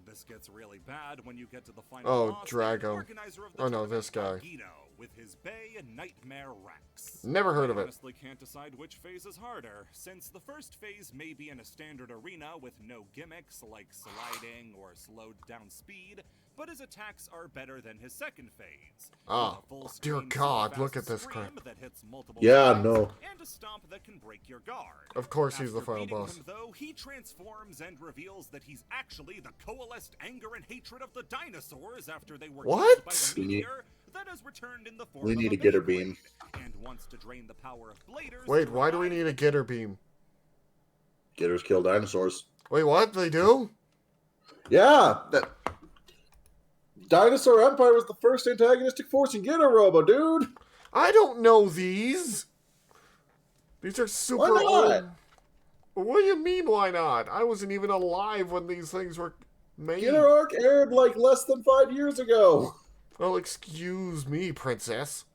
This gets really bad when you get to the final Oh, boss. Drago. The organizer of the Oh, no, tournament, this guy. Guido, with his Bay Nightmare Rex. Never heard of I it. honestly can't decide which phase is harder, since the first phase may be in a standard arena with no gimmicks like sliding or slowed down speed, but his attacks are better than his second phase. Oh, dear God, look at this crap. That hits multiple Yeah, times, no. and a stomp that can break your guard. Of course he's the After final beating boss. him, though, he transforms and reveals that he's actually the coalesced anger and hatred of the dinosaurs after they were What? killed by the meteor that has returned in the form We of need a a Gitter Beyblade, Beam. and wants to drain the power of bladers. Wait, to why do we revive need a Gitter Beam? Gitters kill dinosaurs. Wait, what? They do? Yeah, that Dinosaur Empire was the first antagonistic force in Gitter Robo, dude. I don't know these. These are super Why not? old. What do you mean, why not? I wasn't even alive when these things were made. Gitter Arc aired like less than 5 years ago. Well, excuse me, princess.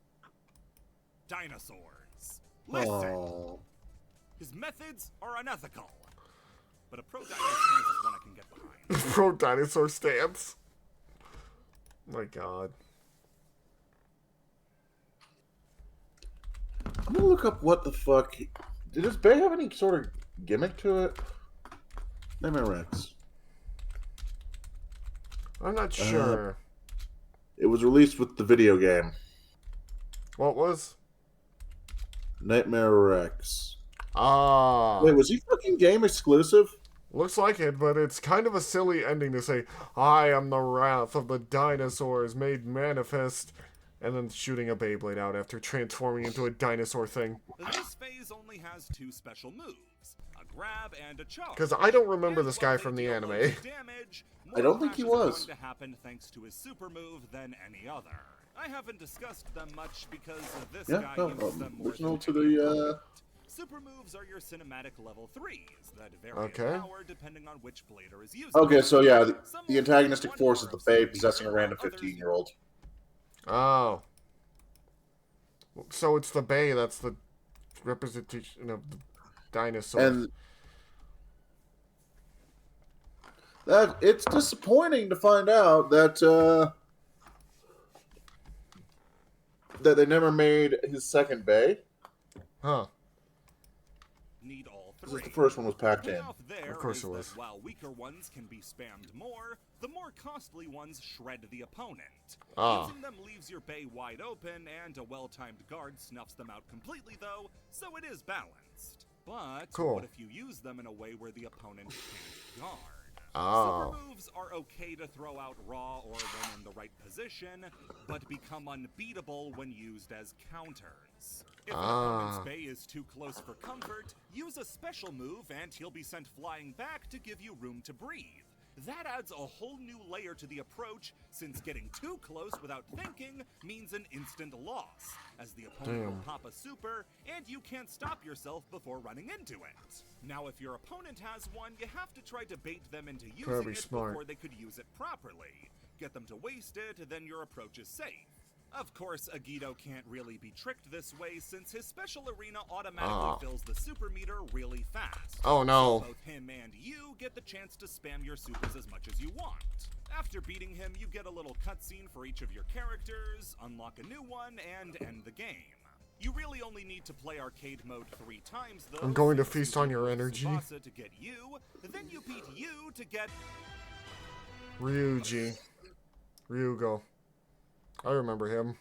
Dinosaurs. Listen, Oh. his methods are unethical, but a pro-dino stance is one I can get behind. Pro dinosaur stance. My God. I'm gonna look up what the fuck. Did this Bay have any sort of gimmick to it? Nightmare Rex. I'm not sure. It was released with the video game. What was? Nightmare Rex. Ah. Wait, was he fucking game exclusive? Looks like it, but it's kind of a silly ending to say, I am the wrath of the dinosaurs made manifest, and then shooting a Beyblade out after transforming into a dinosaur thing. This phase only has 2 special moves, a grab and a charge. Because I don't remember And this while guy they from the deal anime. loads of damage, I don't think he more crashes was. are going to happen thanks to his super move than any other. I haven't discussed them much because this Yeah, guy no, uses them more original than to any the, opponent. Super moves are your cinematic level 3s that vary Okay. in power depending on which blader is using. Okay, so yeah, Some the moves antagonistic have force one is the power Bay of possessing a speed, random while others 15-year-old. Oh. So it's the Bay that's the representation of the dinosaur. And that it's disappointing to find out that that they never made his second Bay. Huh. need all Because 3. the first one was packed The in. payoff there Of course is it that was. while weaker ones can be spammed more, the more costly ones shred the opponent. Ah. Using them leaves your bay wide open, and a well-timed guard snuffs them out completely, though, so it is balanced. But Cool. what if you use them in a way where the opponent can't guard? Oh. Super moves are okay to throw out raw or when in the right position, but become unbeatable when used as counters. If an opponent's bay is too close for comfort, use a special move and he'll be sent flying back to give you room to breathe. That adds a whole new layer to the approach, since getting too close without thinking means an instant loss, as the opponent will pop a super, and you can't stop yourself before running into it. Now, if your opponent has one, you have to try to bait them into using Probably it smart. before they could use it properly. Get them to waste it, then your approach is safe. Of course, Agito can't really be tricked this way, since his special arena automatically fills the super meter really fast. Oh, no. So both him and you get the chance to spam your supers as much as you want. After beating him, you get a little cutscene for each of your characters, unlock a new one, and end the game. You really only need to play arcade mode 3 times, though. I'm going to since feast you on your beat energy. Tsubasa to get you, then you beat you to get... Ryuji. Ryugo. I remember him.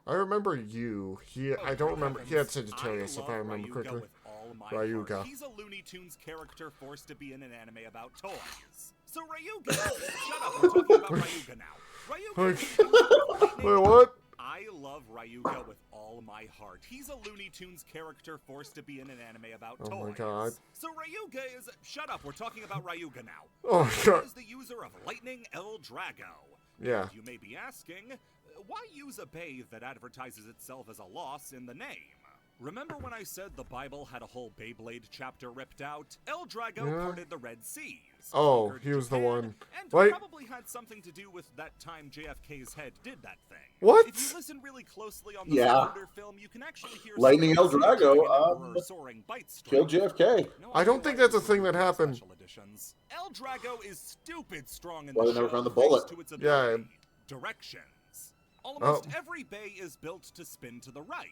I remember you. I don't remember. He had Sagittarius, if I remember Ryuga correctly. with all my Ryuga. heart. He's a Looney Tunes character forced to be in an anime about toys. So Ryuga, shut up. We're talking about Ryuga now. Ryuga. Wait, what? I love Ryuga with all my heart. He's a Looney Tunes character forced to be in an anime about toys. Oh my God. So Ryuga is... Shut up, we're talking about Ryuga now. Oh my God. Ryuga is the user of Lightning El Drago. Yeah. You may be asking, why use a bay that advertises itself as a loss in the name? Remember when I said the Bible had a whole Beyblade chapter ripped out? El Drago parted the Red Seas. Oh, conquered he was the Japan, one. And Wait. probably had something to do with that time JFK's head did that thing. What? If you listen really closely on the Yeah. Zapruder film, you can actually hear Lightning El stories of Drago, Dragon Emperor soaring bite Killed strike. JFK. No I don't idea think why that's a this thing is that in happened. special editions. El Drago is stupid strong in Why the they never show found the thanks bullet? to its Yeah. ability. Directions. Almost every bay is built to spin to the right.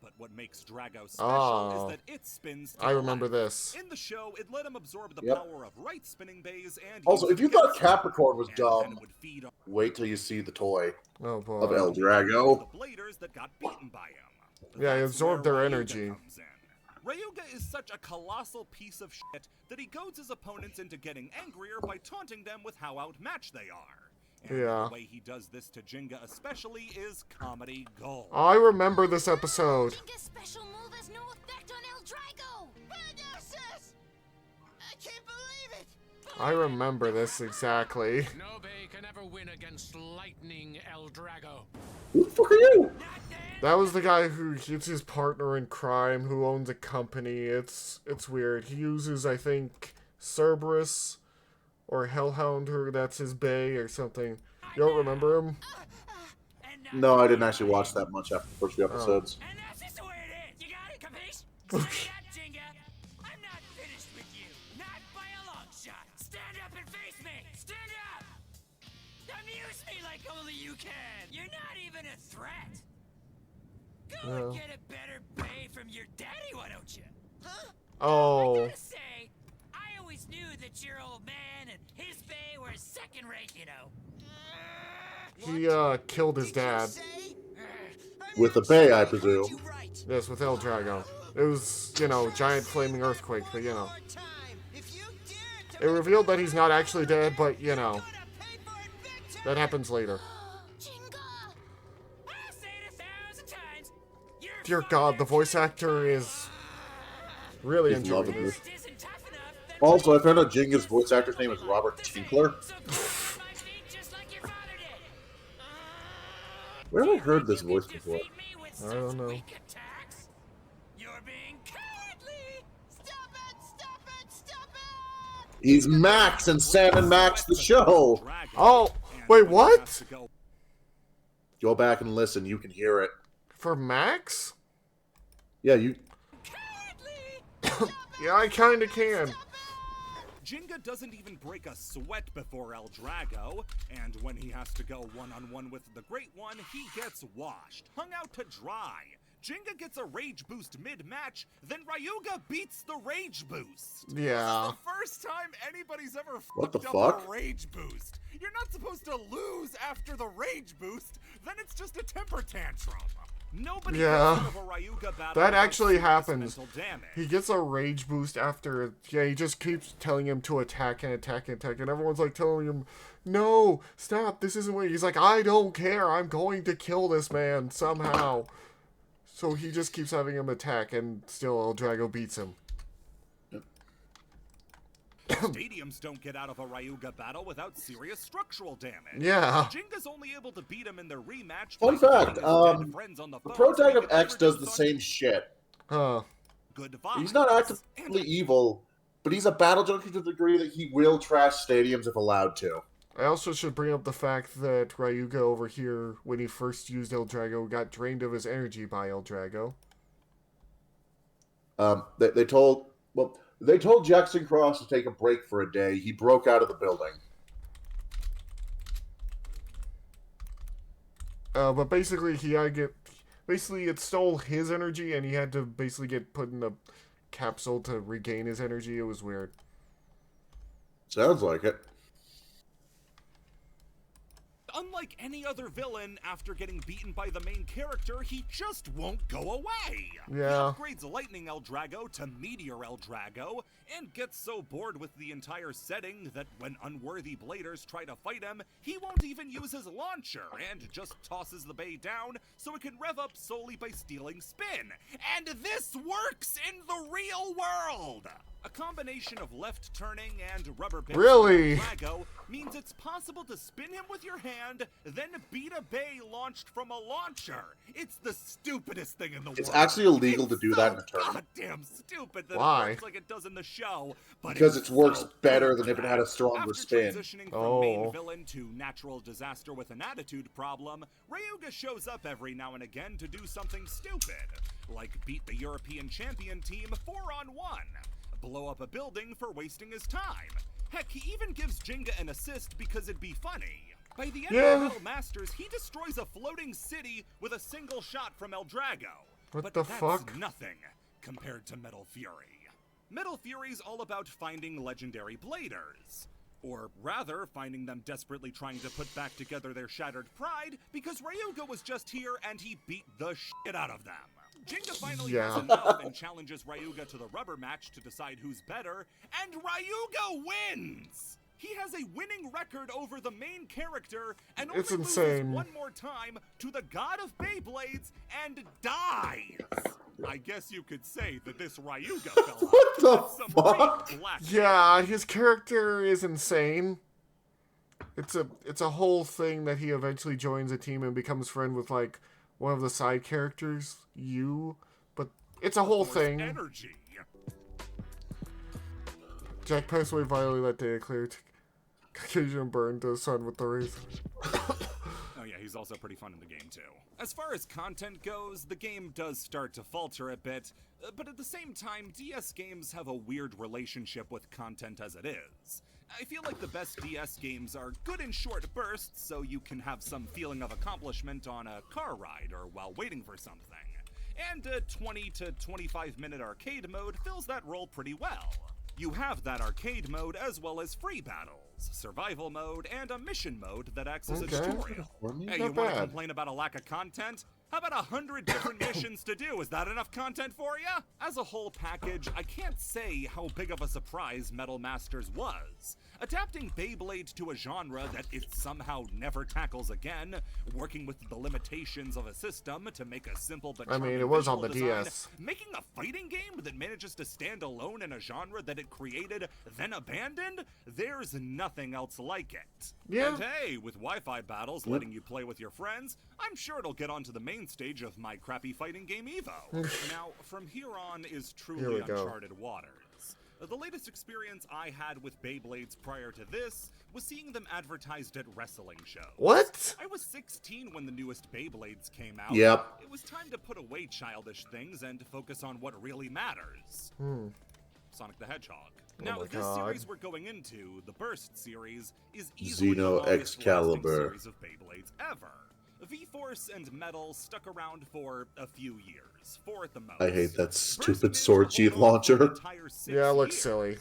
But what makes Drago special is that it spins to the I remember left. this. In the show, it let him absorb the power of right spinning bays and also, if you thought Capricorn was dumb, would feed on wait till you see the toy Oh boy. of El Drago. the bladers that got beaten by him. Yeah, he That's absorbed where their Ryuga energy. comes in. Ryuga is such a colossal piece of shit that he goads his opponents into getting angrier by taunting them with how outmatched they are. And Yeah. the way he does this to Jinga especially is comedy gold. I remember this episode. Jinga's special move has no effect on El Drago. I can't believe it. I remember this exactly. No bay can ever win against Lightning El Drago. Who the fuck are you? That was the guy who he's his partner in crime, who owns a company. It's weird. He uses, I think, Cerberus or Hellhound, or that's his bay or something. You don't remember him? No, I didn't actually watch that much after the first few episodes. And that's just the way it is. You got it, capiche? Straight up, Jinga. I'm not finished with you. Not by a long shot. Stand up and face me. Stand up. Amuse me like only you can. You're not even a threat. Go and get a better bay from your daddy, why don't you? Huh? Oh. I gotta say, I always knew that your old man and his bay were second rate, you know. He killed his dad. With the bay, I presume. Yes, with El Drago. It was, you know, giant flaming earthquake, but you know. It revealed that he's not actually dead, but you know. That happens later. Dear God, the voice actor is really He's enjoying lovable. this. Also, I found out Jinga's voice actor's name is Robert Tinkler. Where have I heard this voice before? I don't know. You're being cowardly. Stop it! He's Max and Sam and Max the show. Oh, wait, what? Go back and listen. You can hear it. For Max? Yeah, you. Yeah, I kinda can. Jinga doesn't even break a sweat before El Drago, and when he has to go one-on-one with the Great One, he gets washed, hung out to dry. Jinga gets a rage boost mid-match, then Ryuga beats the rage boost. Yeah. This is the first time anybody's ever What the fucked up fuck? a rage boost. You're not supposed to lose after the rage boost, then it's just a temper tantrum. Nobody gets out of a Ryuga battle That without actually serious happens. mental damage. He gets a rage boost after, yeah, he just keeps telling him to attack and attack and attack, and everyone's like telling him, no, stop, this isn't what, he's like, I don't care, I'm going to kill this man somehow. So he just keeps having him attack, and still El Drago beats him. Stadiums don't get out of a Ryuga battle without serious structural damage. Yeah. Jinga's only able to beat him in their rematch. Fun by fact, calling his dead friends on the phone pro so tag he of can X does the overdose same on shit. Huh. good vibes. He's not actively evil, but he's a battle junkie to the degree that he will trash stadiums if allowed to. I also should bring up the fact that Ryuga over here, when he first used El Drago, got drained of his energy by El Drago. They told Jackson Cross to take a break for a day. He broke out of the building. But basically, it stole his energy, and he had to basically get put in a capsule to regain his energy. It was weird. Sounds like it. Unlike any other villain, after getting beaten by the main character, he just won't go away. Yeah. He upgrades Lightning El Drago to Meteor El Drago, and gets so bored with the entire setting that when unworthy bladers try to fight him, he won't even use his launcher, and just tosses the bay down so it can rev up solely by stealing spin. And this works in the real world! A combination of left turning and rubber bits Really? from El Drago means it's possible to spin him with your hand, then beat a bay launched from a launcher. It's the stupidest thing in the world. It's actually illegal to do It's that in so a tournament. goddamn stupid that Why? it works like it does in the show. But Because it's it works so better good than if it had a stronger After spin. transitioning from main Oh. villain to natural disaster with an attitude problem, Ryuga shows up every now and again to do something stupid, like beat the European champion team 4-on-1, blow up a building for wasting his time. Heck, he even gives Jinga an assist because it'd be funny. By the end Yeah. of Metal Masters, he destroys a floating city with a single shot from El Drago. What but the that's fuck? nothing compared to Metal Fury. Metal Fury's all about finding legendary bladers. Or rather, finding them desperately trying to put back together their shattered pride because Ryuga was just here and he beat the shit out of them. Jinga finally Yeah. has enough and challenges Ryuga to the rubber match to decide who's better, and Ryuga wins! He has a winning record over the main character and only It's loses insane. one more time to the god of Beyblades and dies! I guess you could say that this Ryuga fella What the has some fuck? real black Yeah, his character is insane. It's a whole thing that he eventually joins a team and becomes friend with like one of the side characters, but it's a whole force thing. energy. Jack passed away violently that day. Cleared Caucasian burned the sun with the wraith. Oh yeah, he's also pretty fun in the game too. As far as content goes, the game does start to falter a bit, but at the same time, DS games have a weird relationship with content as it is. I feel like the best DS games are good in short bursts, so you can have some feeling of accomplishment on a car ride or while waiting for something. And a 20 to 25 minute arcade mode fills that role pretty well. You have that arcade mode as well as free battles, survival mode, and a mission mode that acts as a Okay. tutorial. Hey, you Not want to bad. complain about a lack of content? How about 100 different missions to do? Is that enough content for you? As a whole package, I can't say how big of a surprise Metal Masters was. Adapting Beyblade to a genre that it somehow never tackles again, working with the limitations of a system to make a simple but I mean, charming it was on visual the design, DS. making a fighting game that manages to stand alone in a genre that it created, then abandoned, there's nothing else like it. Yeah. And hey, with Wi-Fi battles letting you play with your friends, I'm sure it'll get onto the main stage of my crappy fighting game Evo. Now, from here on is Here truly we go. uncharted waters. The latest experience I had with Beyblades prior to this was seeing them advertised at wrestling shows. What? I was 16 when the newest Beyblades came out. Yep. It was time to put away childish things and focus on what really matters. Sonic the Hedgehog. Now, my this God. series we're going into, the Burst series, is easily the Xeno longest Excalibur. lasting series of Beyblades ever. V-Force and Metal stuck around for a few years, 4 at the most. I hate that Burst stupid managed to sword hold sheath on for an launcher. entire 6 Yeah, it looks years. silly.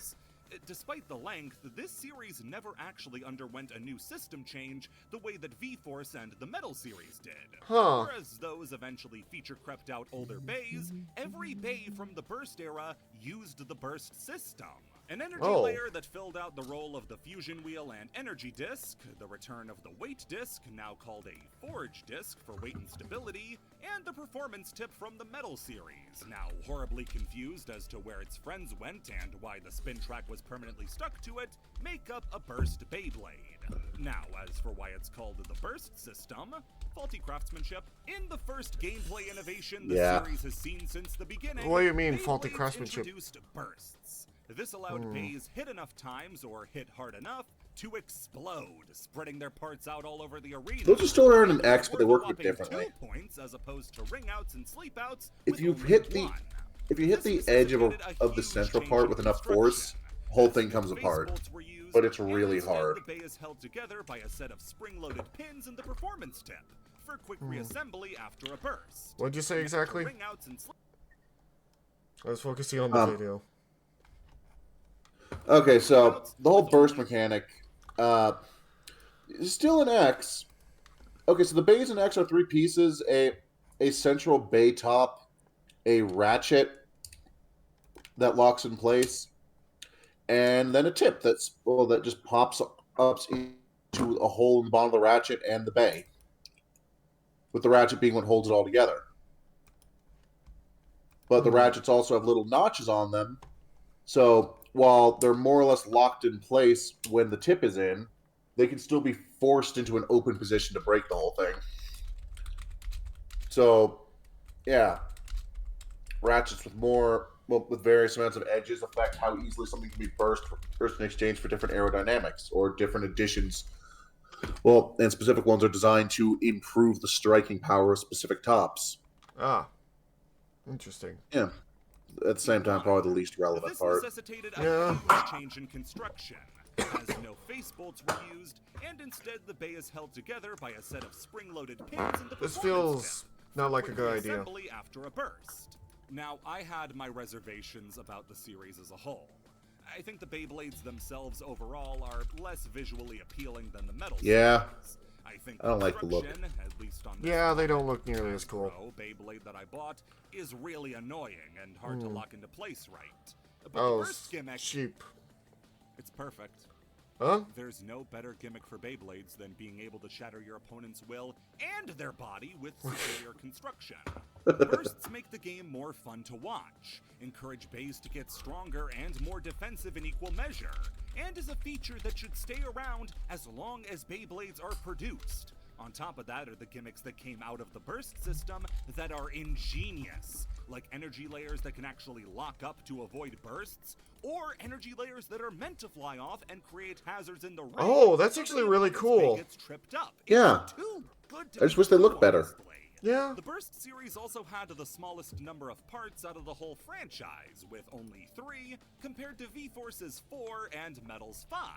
Despite the length, this series never actually underwent a new system change the way that V-Force and the Metal series did. Huh. Whereas those eventually feature-crept out older bays, every bay from the Burst era used the Burst system. An energy Oh. layer that filled out the role of the fusion wheel and energy disc, the return of the weight disc, now called a forge disc for weight and stability, and the performance tip from the Metal series, now horribly confused as to where its friends went and why the spin track was permanently stuck to it, make up a Burst Beyblade. Now, as for why it's called the Burst system, faulty craftsmanship. In the first gameplay innovation the Yeah. series has seen since the beginning, What do you mean, faulty Beyblades craftsmanship? introduced bursts. This allowed bays hit enough times or hit hard enough to explode, spreading their parts out all over the arena. Those are still earned an X, but they Worth work a bit whopping differently. 2 points as opposed to ring outs and sleep outs. If with you only hit the 1. if you hit This the edge of necessitated a of the huge central change part in with enough force, construction. the whole thing Base comes apart. bolts were used, But it's and really instead hard. The bay is held together by a set of spring-loaded pins and the performance tip for quick reassembly after a burst. What'd you say Next to exactly? ring outs and sleep I was focusing on the video. Okay, so the whole burst mechanic is still an X. Okay, so the bays in X are 3 pieces: a central bay top, a ratchet that locks in place, and then a tip that just pops up into a hole in the bottom of the ratchet and the bay, with the ratchet being what holds it all together. But the ratchets also have little notches on them, so while they're more or less locked in place when the tip is in, they can still be forced into an open position to break the whole thing. So, yeah, ratchets with various amounts of edges affect how easily something can be burst in exchange for different aerodynamics or different additions. Well, and specific ones are designed to improve the striking power of specific tops. Ah. Interesting. Yeah. At the same time, probably the least relevant This part. necessitated a Yeah. huge change in construction. as no face bolts were used, and instead the bay is held together by a set of spring-loaded pins in the This performance feels tip not for like a quick good idea. reassembly after a burst. Now, I had my reservations about the series as a whole. I think the Beyblades themselves overall are less visually appealing than the metal Yeah. series. I think I don't like the look. construction, at least on this Yeah, they one, don't look nearly as cool. Hasbro Beyblade that I bought is really annoying and hard to lock into place right. But Oh, the burst gimmick, cheap. it's perfect. Huh? There's no better gimmick for Beyblades than being able to shatter your opponent's will and their body with superior construction. Bursts make the game more fun to watch, encourage bays to get stronger and more defensive in equal measure, and is a feature that should stay around as long as Beyblades are produced. On top of that are the gimmicks that came out of the burst system that are ingenious, like energy layers that can actually lock up to avoid bursts, or energy layers that are meant to fly off and create hazards in the ring. Oh, that's so actually the really opponent's cool. bay gets tripped up. Yeah. It's too good to I just be wish they true, looked better. honestly. Yeah. The Burst series also had the smallest number of parts out of the whole franchise, with only 3, compared to V-Force's 4 and Metal's 5.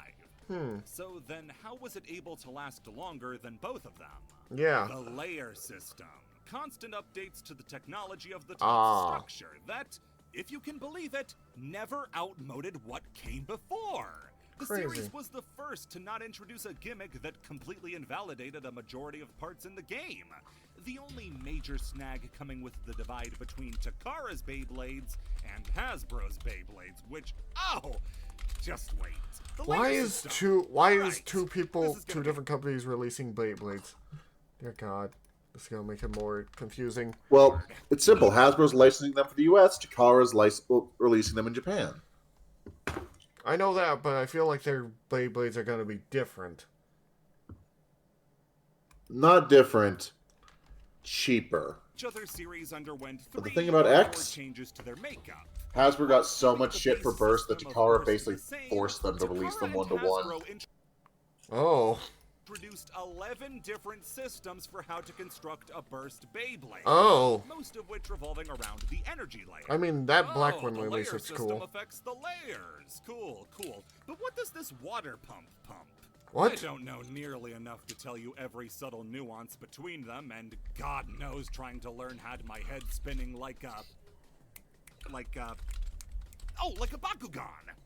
So then how was it able to last longer than both of them? Yeah. The layer system. Constant updates to the technology of the top structure that, if you can believe it, never outmoded what came before. The Crazy. series was the first to not introduce a gimmick that completely invalidated a majority of parts in the game. The only major snag coming with the divide between Takara's Beyblades and Hasbro's Beyblades, which, just wait. The Why layer is system. two Right. people, This is two gonna different companies releasing Beyblades? Dear God, this is gonna make it more confusing. Well, it's simple. Hasbro's licensing them for the U.S. Takara's releasing them in Japan. I know that, but I feel like their Beyblades are gonna be different. Not different. Cheaper. Each other series underwent But the 3 thing about or X- 4 changes to their makeup. Hasbro got so much The shit for base Burst that system, of Takara course, basically is the same. forced them to release them Takara and one-to-one. Hasbro Oh. introduced 11 different systems for how to construct a Burst Beyblade. Oh. Most of which revolving around the energy layer. I mean, that black one the release layer is system cool. affects the layers. Cool. But what does this water pump? What? I don't know nearly enough to tell you every subtle nuance between them, and God knows trying to learn had my head spinning like a Bakugan.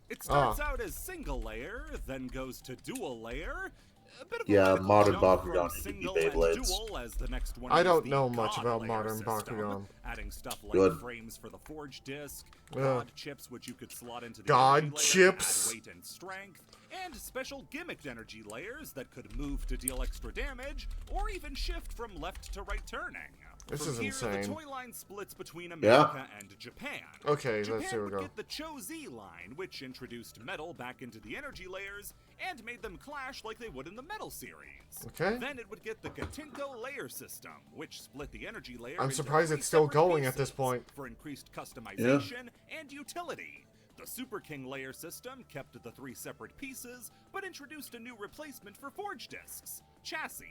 It starts out as single layer, then goes to dual layer. A bit of a Yeah, radical modern jump Bakugan from need to be single and Beyblades. dual, as the next one I is don't the know much God about layer modern system, Bakugan. adding stuff like Good. frames for the forge disc, Yeah. God chips which you could slot into the God energy layer to chips? add weight and strength, and special gimmicked energy layers that could move to deal extra damage, or even shift from left to right turning. This From is here, insane. The toy line splits between America and Japan. Okay, Japan let's see where we would go. get the Cho-Z line, which introduced metal back into the energy layers and made them clash like they would in the metal series. Okay. Then it would get the Katinko layer system, which split the energy layer. I'm into surprised 3 it's still separate going at this pieces point. for increased customization and utility. The Super King layer system kept the 3 separate pieces, but introduced a new replacement for forge discs, chassis.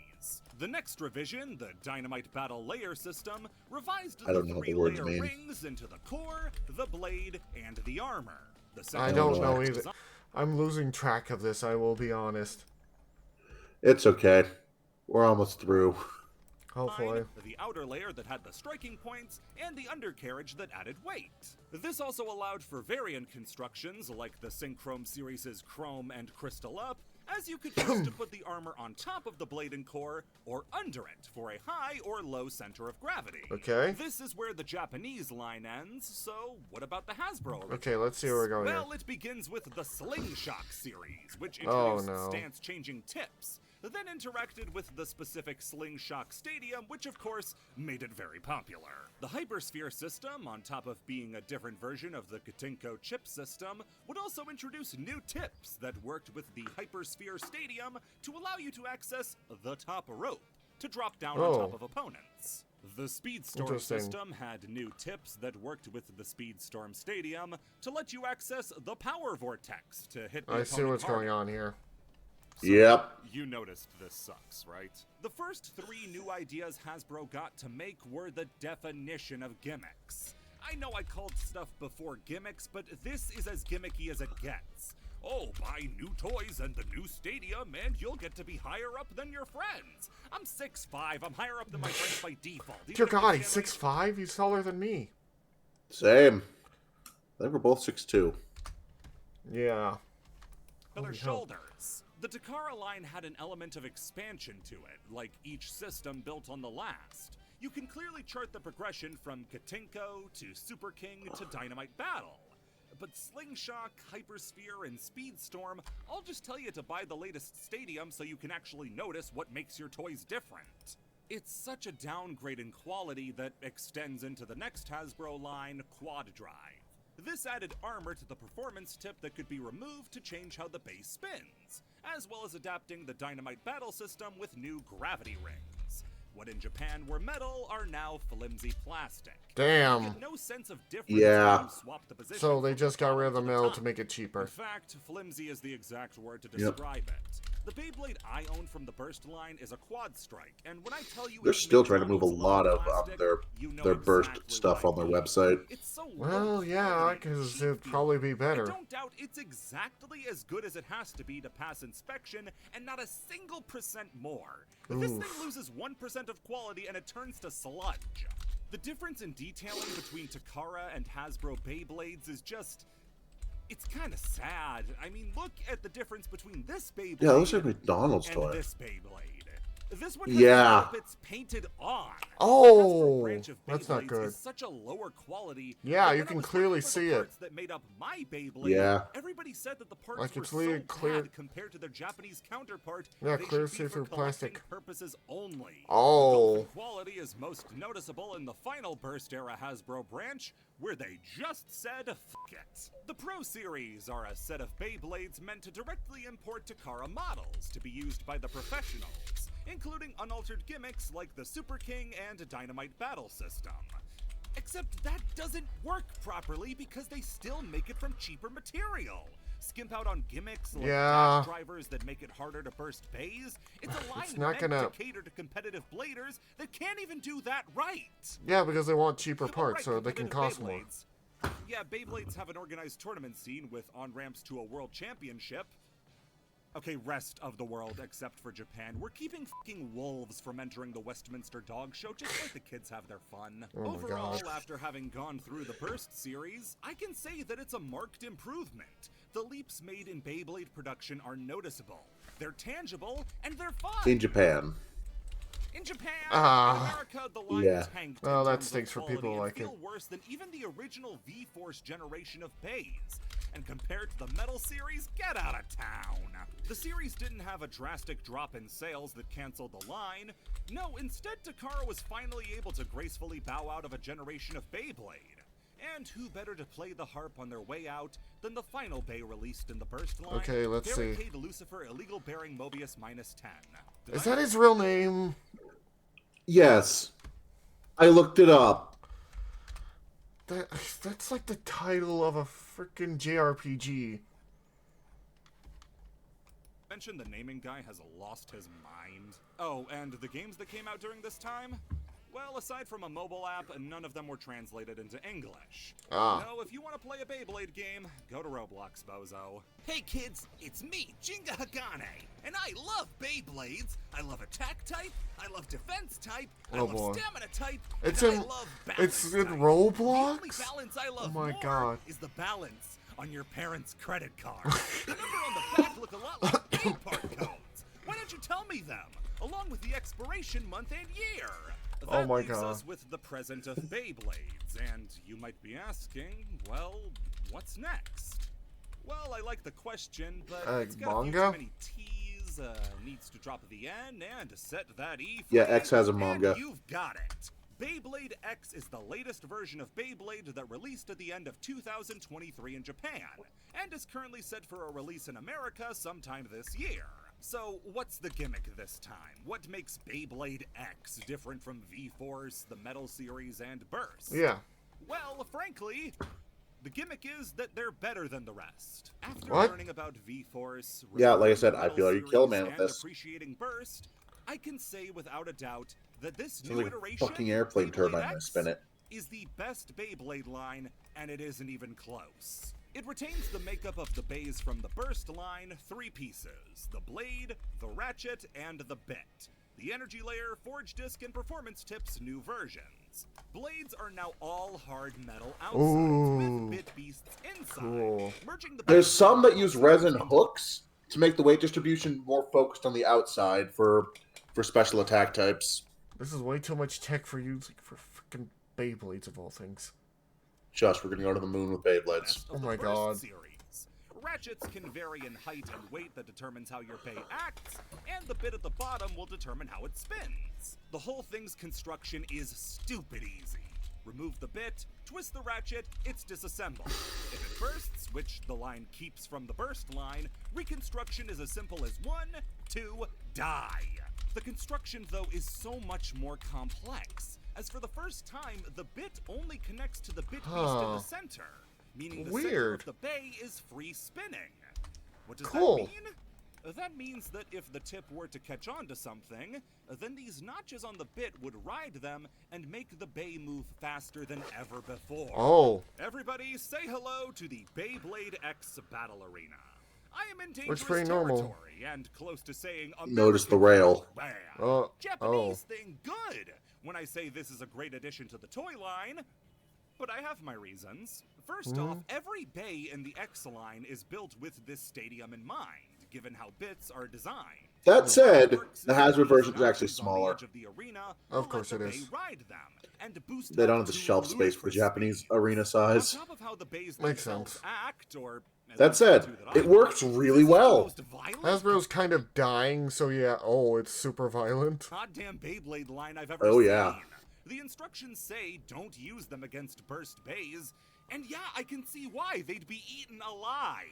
The next revision, the Dynamite Battle layer system, revised I the don't know what the 3 words layer mean. rings into the core, the blade, and the armor. The I second don't know know was either. designed I'm losing track of this, I will be honest. It's okay. We're almost through. Hopefully. the outer layer that had the striking points, and the undercarriage that added weight. This also allowed for variant constructions like the Synchrome series' Chrome and Crystal Up, as you could choose to put the armor on top of the blade and core, or under it for a high or low center of gravity. Okay. This is where the Japanese line ends, so what about the Hasbro originals? Okay, let's see where we're going here. Well, it begins with the Slingshock series, which Oh, introduced no. stance-changing tips, then interacted with the specific Slingshock Stadium, which of course made it very popular. The Hypersphere system, on top of being a different version of the Katinko chip system, would also introduce new tips that worked with the Hypersphere Stadium to allow you to access the top rope to drop down on top of opponents. The Speedstorm Interesting. system had new tips that worked with the Speedstorm Stadium to let you access the Power Vortex to hit the I see opponent what's harder. going on here. So, Yep. You noticed this sucks, right? The first 3 new ideas Hasbro got to make were the definition of gimmicks. I know I called stuff before gimmicks, but this is as gimmicky as it gets. Oh, buy new toys and the new stadium, and you'll get to be higher up than your friends. I'm 6'5". I'm higher up than my friends by default. Dear God, he's 6'5"? He's taller than me. Same. I think we're both 6'2". Yeah. Their shoulders. The Takara line had an element of expansion to it, like each system built on the last. You can clearly chart the progression from Katinko to Super King to Dynamite Battle. But Slingshock, Hypersphere, and Speedstorm all just tell you to buy the latest stadium so you can actually notice what makes your toys different. It's such a downgrade in quality that extends into the next Hasbro line, Quad Drive. This added armor to the performance tip that could be removed to change how the base spins, as well as adapting the Dynamite Battle system with new gravity rings. What in Japan were metal are now flimsy plastic. Damn. You get no sense of difference Yeah. when you swap the position So they from just the got rid of the top metal top. to make it cheaper. In fact, flimsy is the exact word to describe it. The Beyblade I own from the Burst line is a Quad Strike, and when I tell you They're it's still made trying to move a from lot of plastic, you know their burst exactly stuff what on I their mean. website. It's so Well, low yeah, quality and because cheap it'd probably be I better. don't doubt it's exactly as good as it has to be to pass inspection, and not a single % more. This thing loses 1% of quality and it turns to sludge. The difference in detailing between Takara and Hasbro Beyblades is just... it's kind of sad. I mean, look at the difference between this Beyblade Yeah, it looks like a McDonald's and toy. this Beyblade. This one has Yeah. bits painted on. Oh, The Hasbro branch of that's not Beyblades good. is such a lower quality. Yeah, that you when I can was clearly looking for the see it. parts that made up my Beyblade, Yeah. everybody said that the parts Like, were it's really so clear- bad compared to their Japanese counterpart. Yeah, they clear should be for see-through collecting plastic. purposes only. Oh. The gulf in quality is most noticeable in the final Burst era Hasbro branch, where they just said fuck it. The Pro Series are a set of Beyblades meant to directly import Takara models to be used by the professionals, including unaltered gimmicks like the Super King and Dynamite Battle system. Except that doesn't work properly because they still make it from cheaper material. Skimp out on gimmicks like Yeah. dash drivers that make it harder to burst bays. It's a line It's not meant gonna- to cater to competitive bladers that can't even do that right. Yeah, because they want cheaper Oh, parts, right, so they can competitive cost more. Beyblades. Yeah, Beyblades have an organized tournament scene with on-ramps to a world championship. Okay, rest of the world except for Japan. We're keeping fucking wolves from entering the Westminster Dog Show. Just let the kids have their fun. Oh my Overall, God. after having gone through the Burst series, I can say that it's a marked improvement. The leaps made in Beyblade production are noticeable. They're tangible, and they're fun. In Japan. In Japan, Ah. in America, the line Yeah. tanked. Well, in that terms of stinks for people quality who and like feel it. worse than even the original V-Force generation of Bays. And compared to the Metal series, get out of town. The series didn't have a drastic drop in sales that canceled the line. No, instead, Takara was finally able to gracefully bow out of a generation of Beyblade. And who better to play the harp on their way out than the final Bay released in the Burst line? Okay, let's see. Barricade Lucifer Illegal Bearing Mobius -10. Did Is I that his real name? Yes. I looked it up. That's like the title of a freaking JRPG. mention the naming guy has lost his mind? Oh, and the games that came out during this time? Well, aside from a mobile app, none of them were translated into English. Ah. No, if you want to play a Beyblade game, go to Roblox, bozo. Hey kids, it's me, Jinga Hagane, and I love Beyblades. I love attack type, I love defense type, I Oh, love boy. stamina type, It's and in- I love balance it's in type. Roblox? The only balance I love Oh my more God. is the balance on your parents' credit card. The number on the back look a lot like game part codes. Why don't you tell me them, along with the expiration month and year? That Oh my leaves God. us with the present of Beyblades, and you might be asking, well, what's next? Well, I like the question, but it's got a few manga? too many T's, needs to drop the N, and to set that E free. Yeah, X has a and manga. you've got it. Beyblade X is the latest version of Beyblade that released at the end of 2023 in Japan, and is currently set for a release in America sometime this year. So, what's the gimmick this time? What makes Beyblade X different from V-Force, the Metal series, and Burst? Yeah. Well, frankly, the gimmick is that they're better than the rest. After What? learning about V-Force, Yeah, like I remembering said, the I Metal feel like you kill a man series, with and this. appreciating Burst, I can say without a doubt that this Sounds new like a iteration fucking airplane Beyblade turbine when I X, spin it. is the best Beyblade line, and it isn't even close. It retains the makeup of the bays from the Burst line, 3 pieces: the blade, the ratchet, and the bit. The energy layer, forge disc, and performance tips, new versions. Blades are now all hard metal outsides with bit beasts inside. Cool. Merging the There's some that use resin hooks to make the weight distribution more focused on the outside for special attack types. This is way too much tech for you, for freaking Beyblades of all things. Just, we're gonna go to the moon with Beyblades. Oh my god. Series. Ratchets can vary in height and weight that determines how your bay acts, and the bit at the bottom will determine how it spins. The whole thing's construction is stupid easy. Remove the bit, twist the ratchet, it's disassembled. If it bursts, which the line keeps from the burst line, reconstruction is as simple as 1, 2, die. The construction, though, is so much more complex, as for the first time, the bit only connects to the bit beast in the center, meaning the center of the bay is free spinning. What does that mean? That means that if the tip were to catch on to something, then these notches on the bit would ride them and make the bay move faster than ever before. Oh. Everybody say hello to the Beyblade X Battle Arena. I am in dangerous pretty territory normal. and close to saying Notice the rail. Bad. Japanese thing good when I say this is a great addition to the toy line. But I have my reasons. First off, every bay in the X line is built with this stadium in mind, given how bits are designed. That said, the Hasbro version is actually smaller. Of course it is. They don't have the shelf space for the Japanese arena size. Makes sense. That said, it works really well. Hasbro's kind of dying, so yeah, it's super violent. Goddamn Beyblade line I've ever seen. The instructions say don't use them against burst bays, and yeah, I can see why. They'd be eaten alive.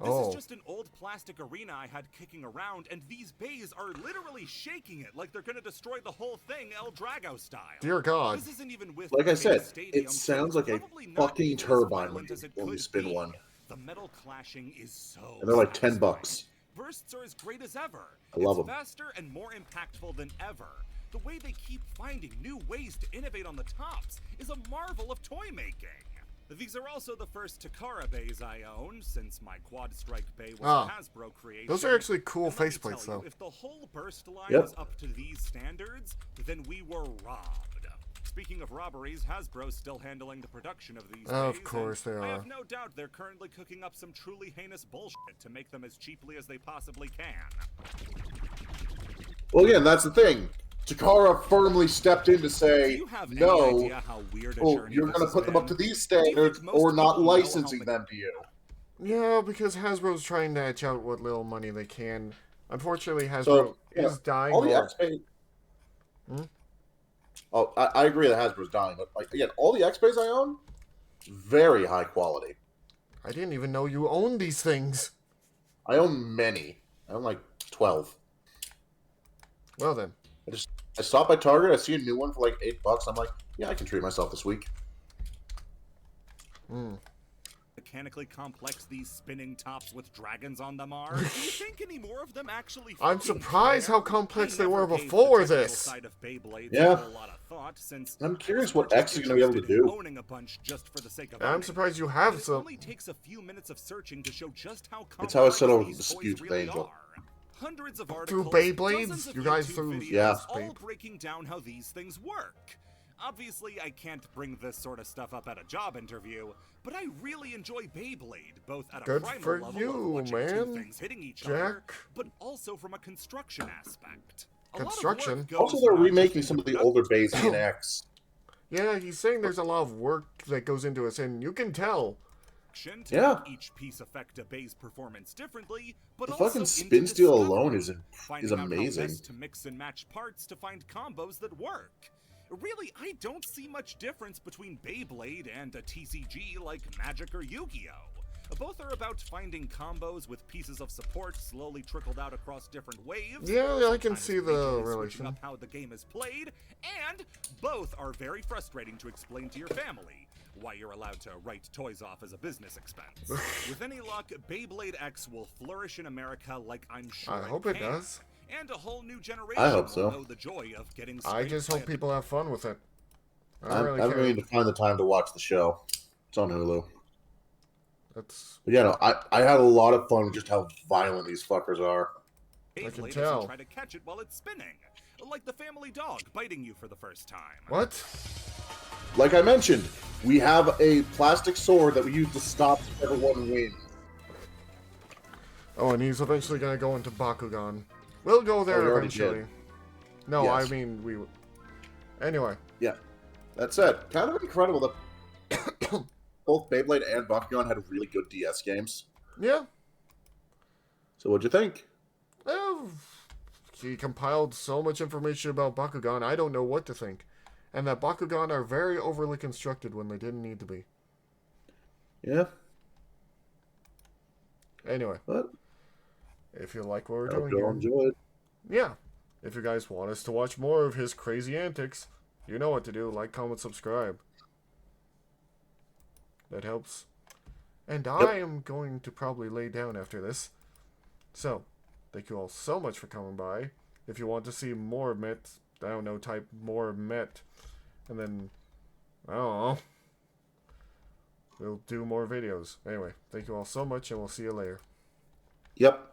This is just an old plastic arena I had kicking around, and these bays are literally shaking it like they're gonna destroy the whole thing El Drago style. Dear God. This isn't even with Like I said, stadium, it sounds like a fucking turbine when you spin one. The metal clashing is so And they're like $10. Bursts are as great as ever. I love them. Faster and more impactful than ever. The way they keep finding new ways to innovate on the tops is a marvel of toy making. These are also the first Takara bays I own, since my Quad Strike bay was a Hasbro creation. Those are actually cool faceplates, though. If the whole burst line was up to these standards, then we were robbed. Speaking of robberies, Hasbro's still handling the production of these bays. Of course they are. I have no doubt they're currently cooking up some truly heinous bullshit to make them as cheaply as they possibly can. Well, again, that's the thing. Takara firmly stepped in to say, no, you're going to put them up to these standards or not licensing them to you. Yeah, because Hasbro's trying to etch out what little money they can. Unfortunately, Hasbro is dying. All the X-Bays... Oh, I agree that Hasbro's dying, but like, again, all the X-Bays I own, very high quality. I didn't even know you owned these things. I own many. I own like 12. Well then. I stop by Target, I see a new one for like $8. I'm like, yeah, I can treat myself this week. Mechanically complex these spinning tops with dragons on them are. Do you think any more of them actually? I'm surprised how complex they were before this. Yeah. I'm curious what X is going to be able to do. I'm surprised you have some. It only takes a few minutes of searching to show just how complex it's how I settle these disputes toys with really Angel. are. Hundreds of Through articles, Beyblades? You guys through all breaking down how these things work. Obviously, I can't bring this sort of stuff up at a job interview, but I really enjoy Beyblade, both at a primal level of watching two things hitting each other, but also from a construction aspect. Construction? Also, they're remaking some of the older bays in X. Yeah, he's saying there's a lot of work that goes into it, and you can tell. To make each piece affect a bay's performance differently, but the also fucking spin steel alone is amazing. To mix and match parts to find combos that work. Really, I don't see much difference between Beyblade and a TCG like Magic or Yu-Gi-Oh! Both are about finding combos with pieces of support slowly trickled out across different waves. Yeah, I can see the relation. Up how the game is played, and both are very frustrating to explain to your family. Why you're allowed to write toys off as a business expense. With any luck, Beyblade X will flourish in America like I'm sure I hope it does. And a whole new generation I hope so. will know the joy of getting I just hope people have fun with it. I'm really to find the time to watch the show. It's on Hulu. That's... But yeah, no, I had a lot of fun with just how violent these fuckers are. I can Beyblade tell. doesn't try to catch it while it's spinning, like the family dog biting you for the first time. What? Like I mentioned, we have a plastic sword that we use to stop everyone wins. Oh, and he's eventually gonna go into Bakugan. We'll go there he already eventually. did. No, Yes. I mean, we... Anyway. Yeah, that said, kind of incredible that both Beyblade and Bakugan had really good DS games. Yeah. So what'd you think? Well, he compiled so much information about Bakugan, I don't know what to think. And that Bakugan are very overly constructed when they didn't need to be. Yeah. Anyway. But If you like what we're I hope doing you all here. enjoyed. Yeah. If you guys want us to watch more of his crazy antics, you know what to do. Like, comment, subscribe. That helps. And I am going to probably lay down after this. So, thank you all so much for coming by. If you want to see more Met, I don't know, type more Met. And then, I don't know. We'll do more videos. Anyway, thank you all so much, and we'll see you later. Yep.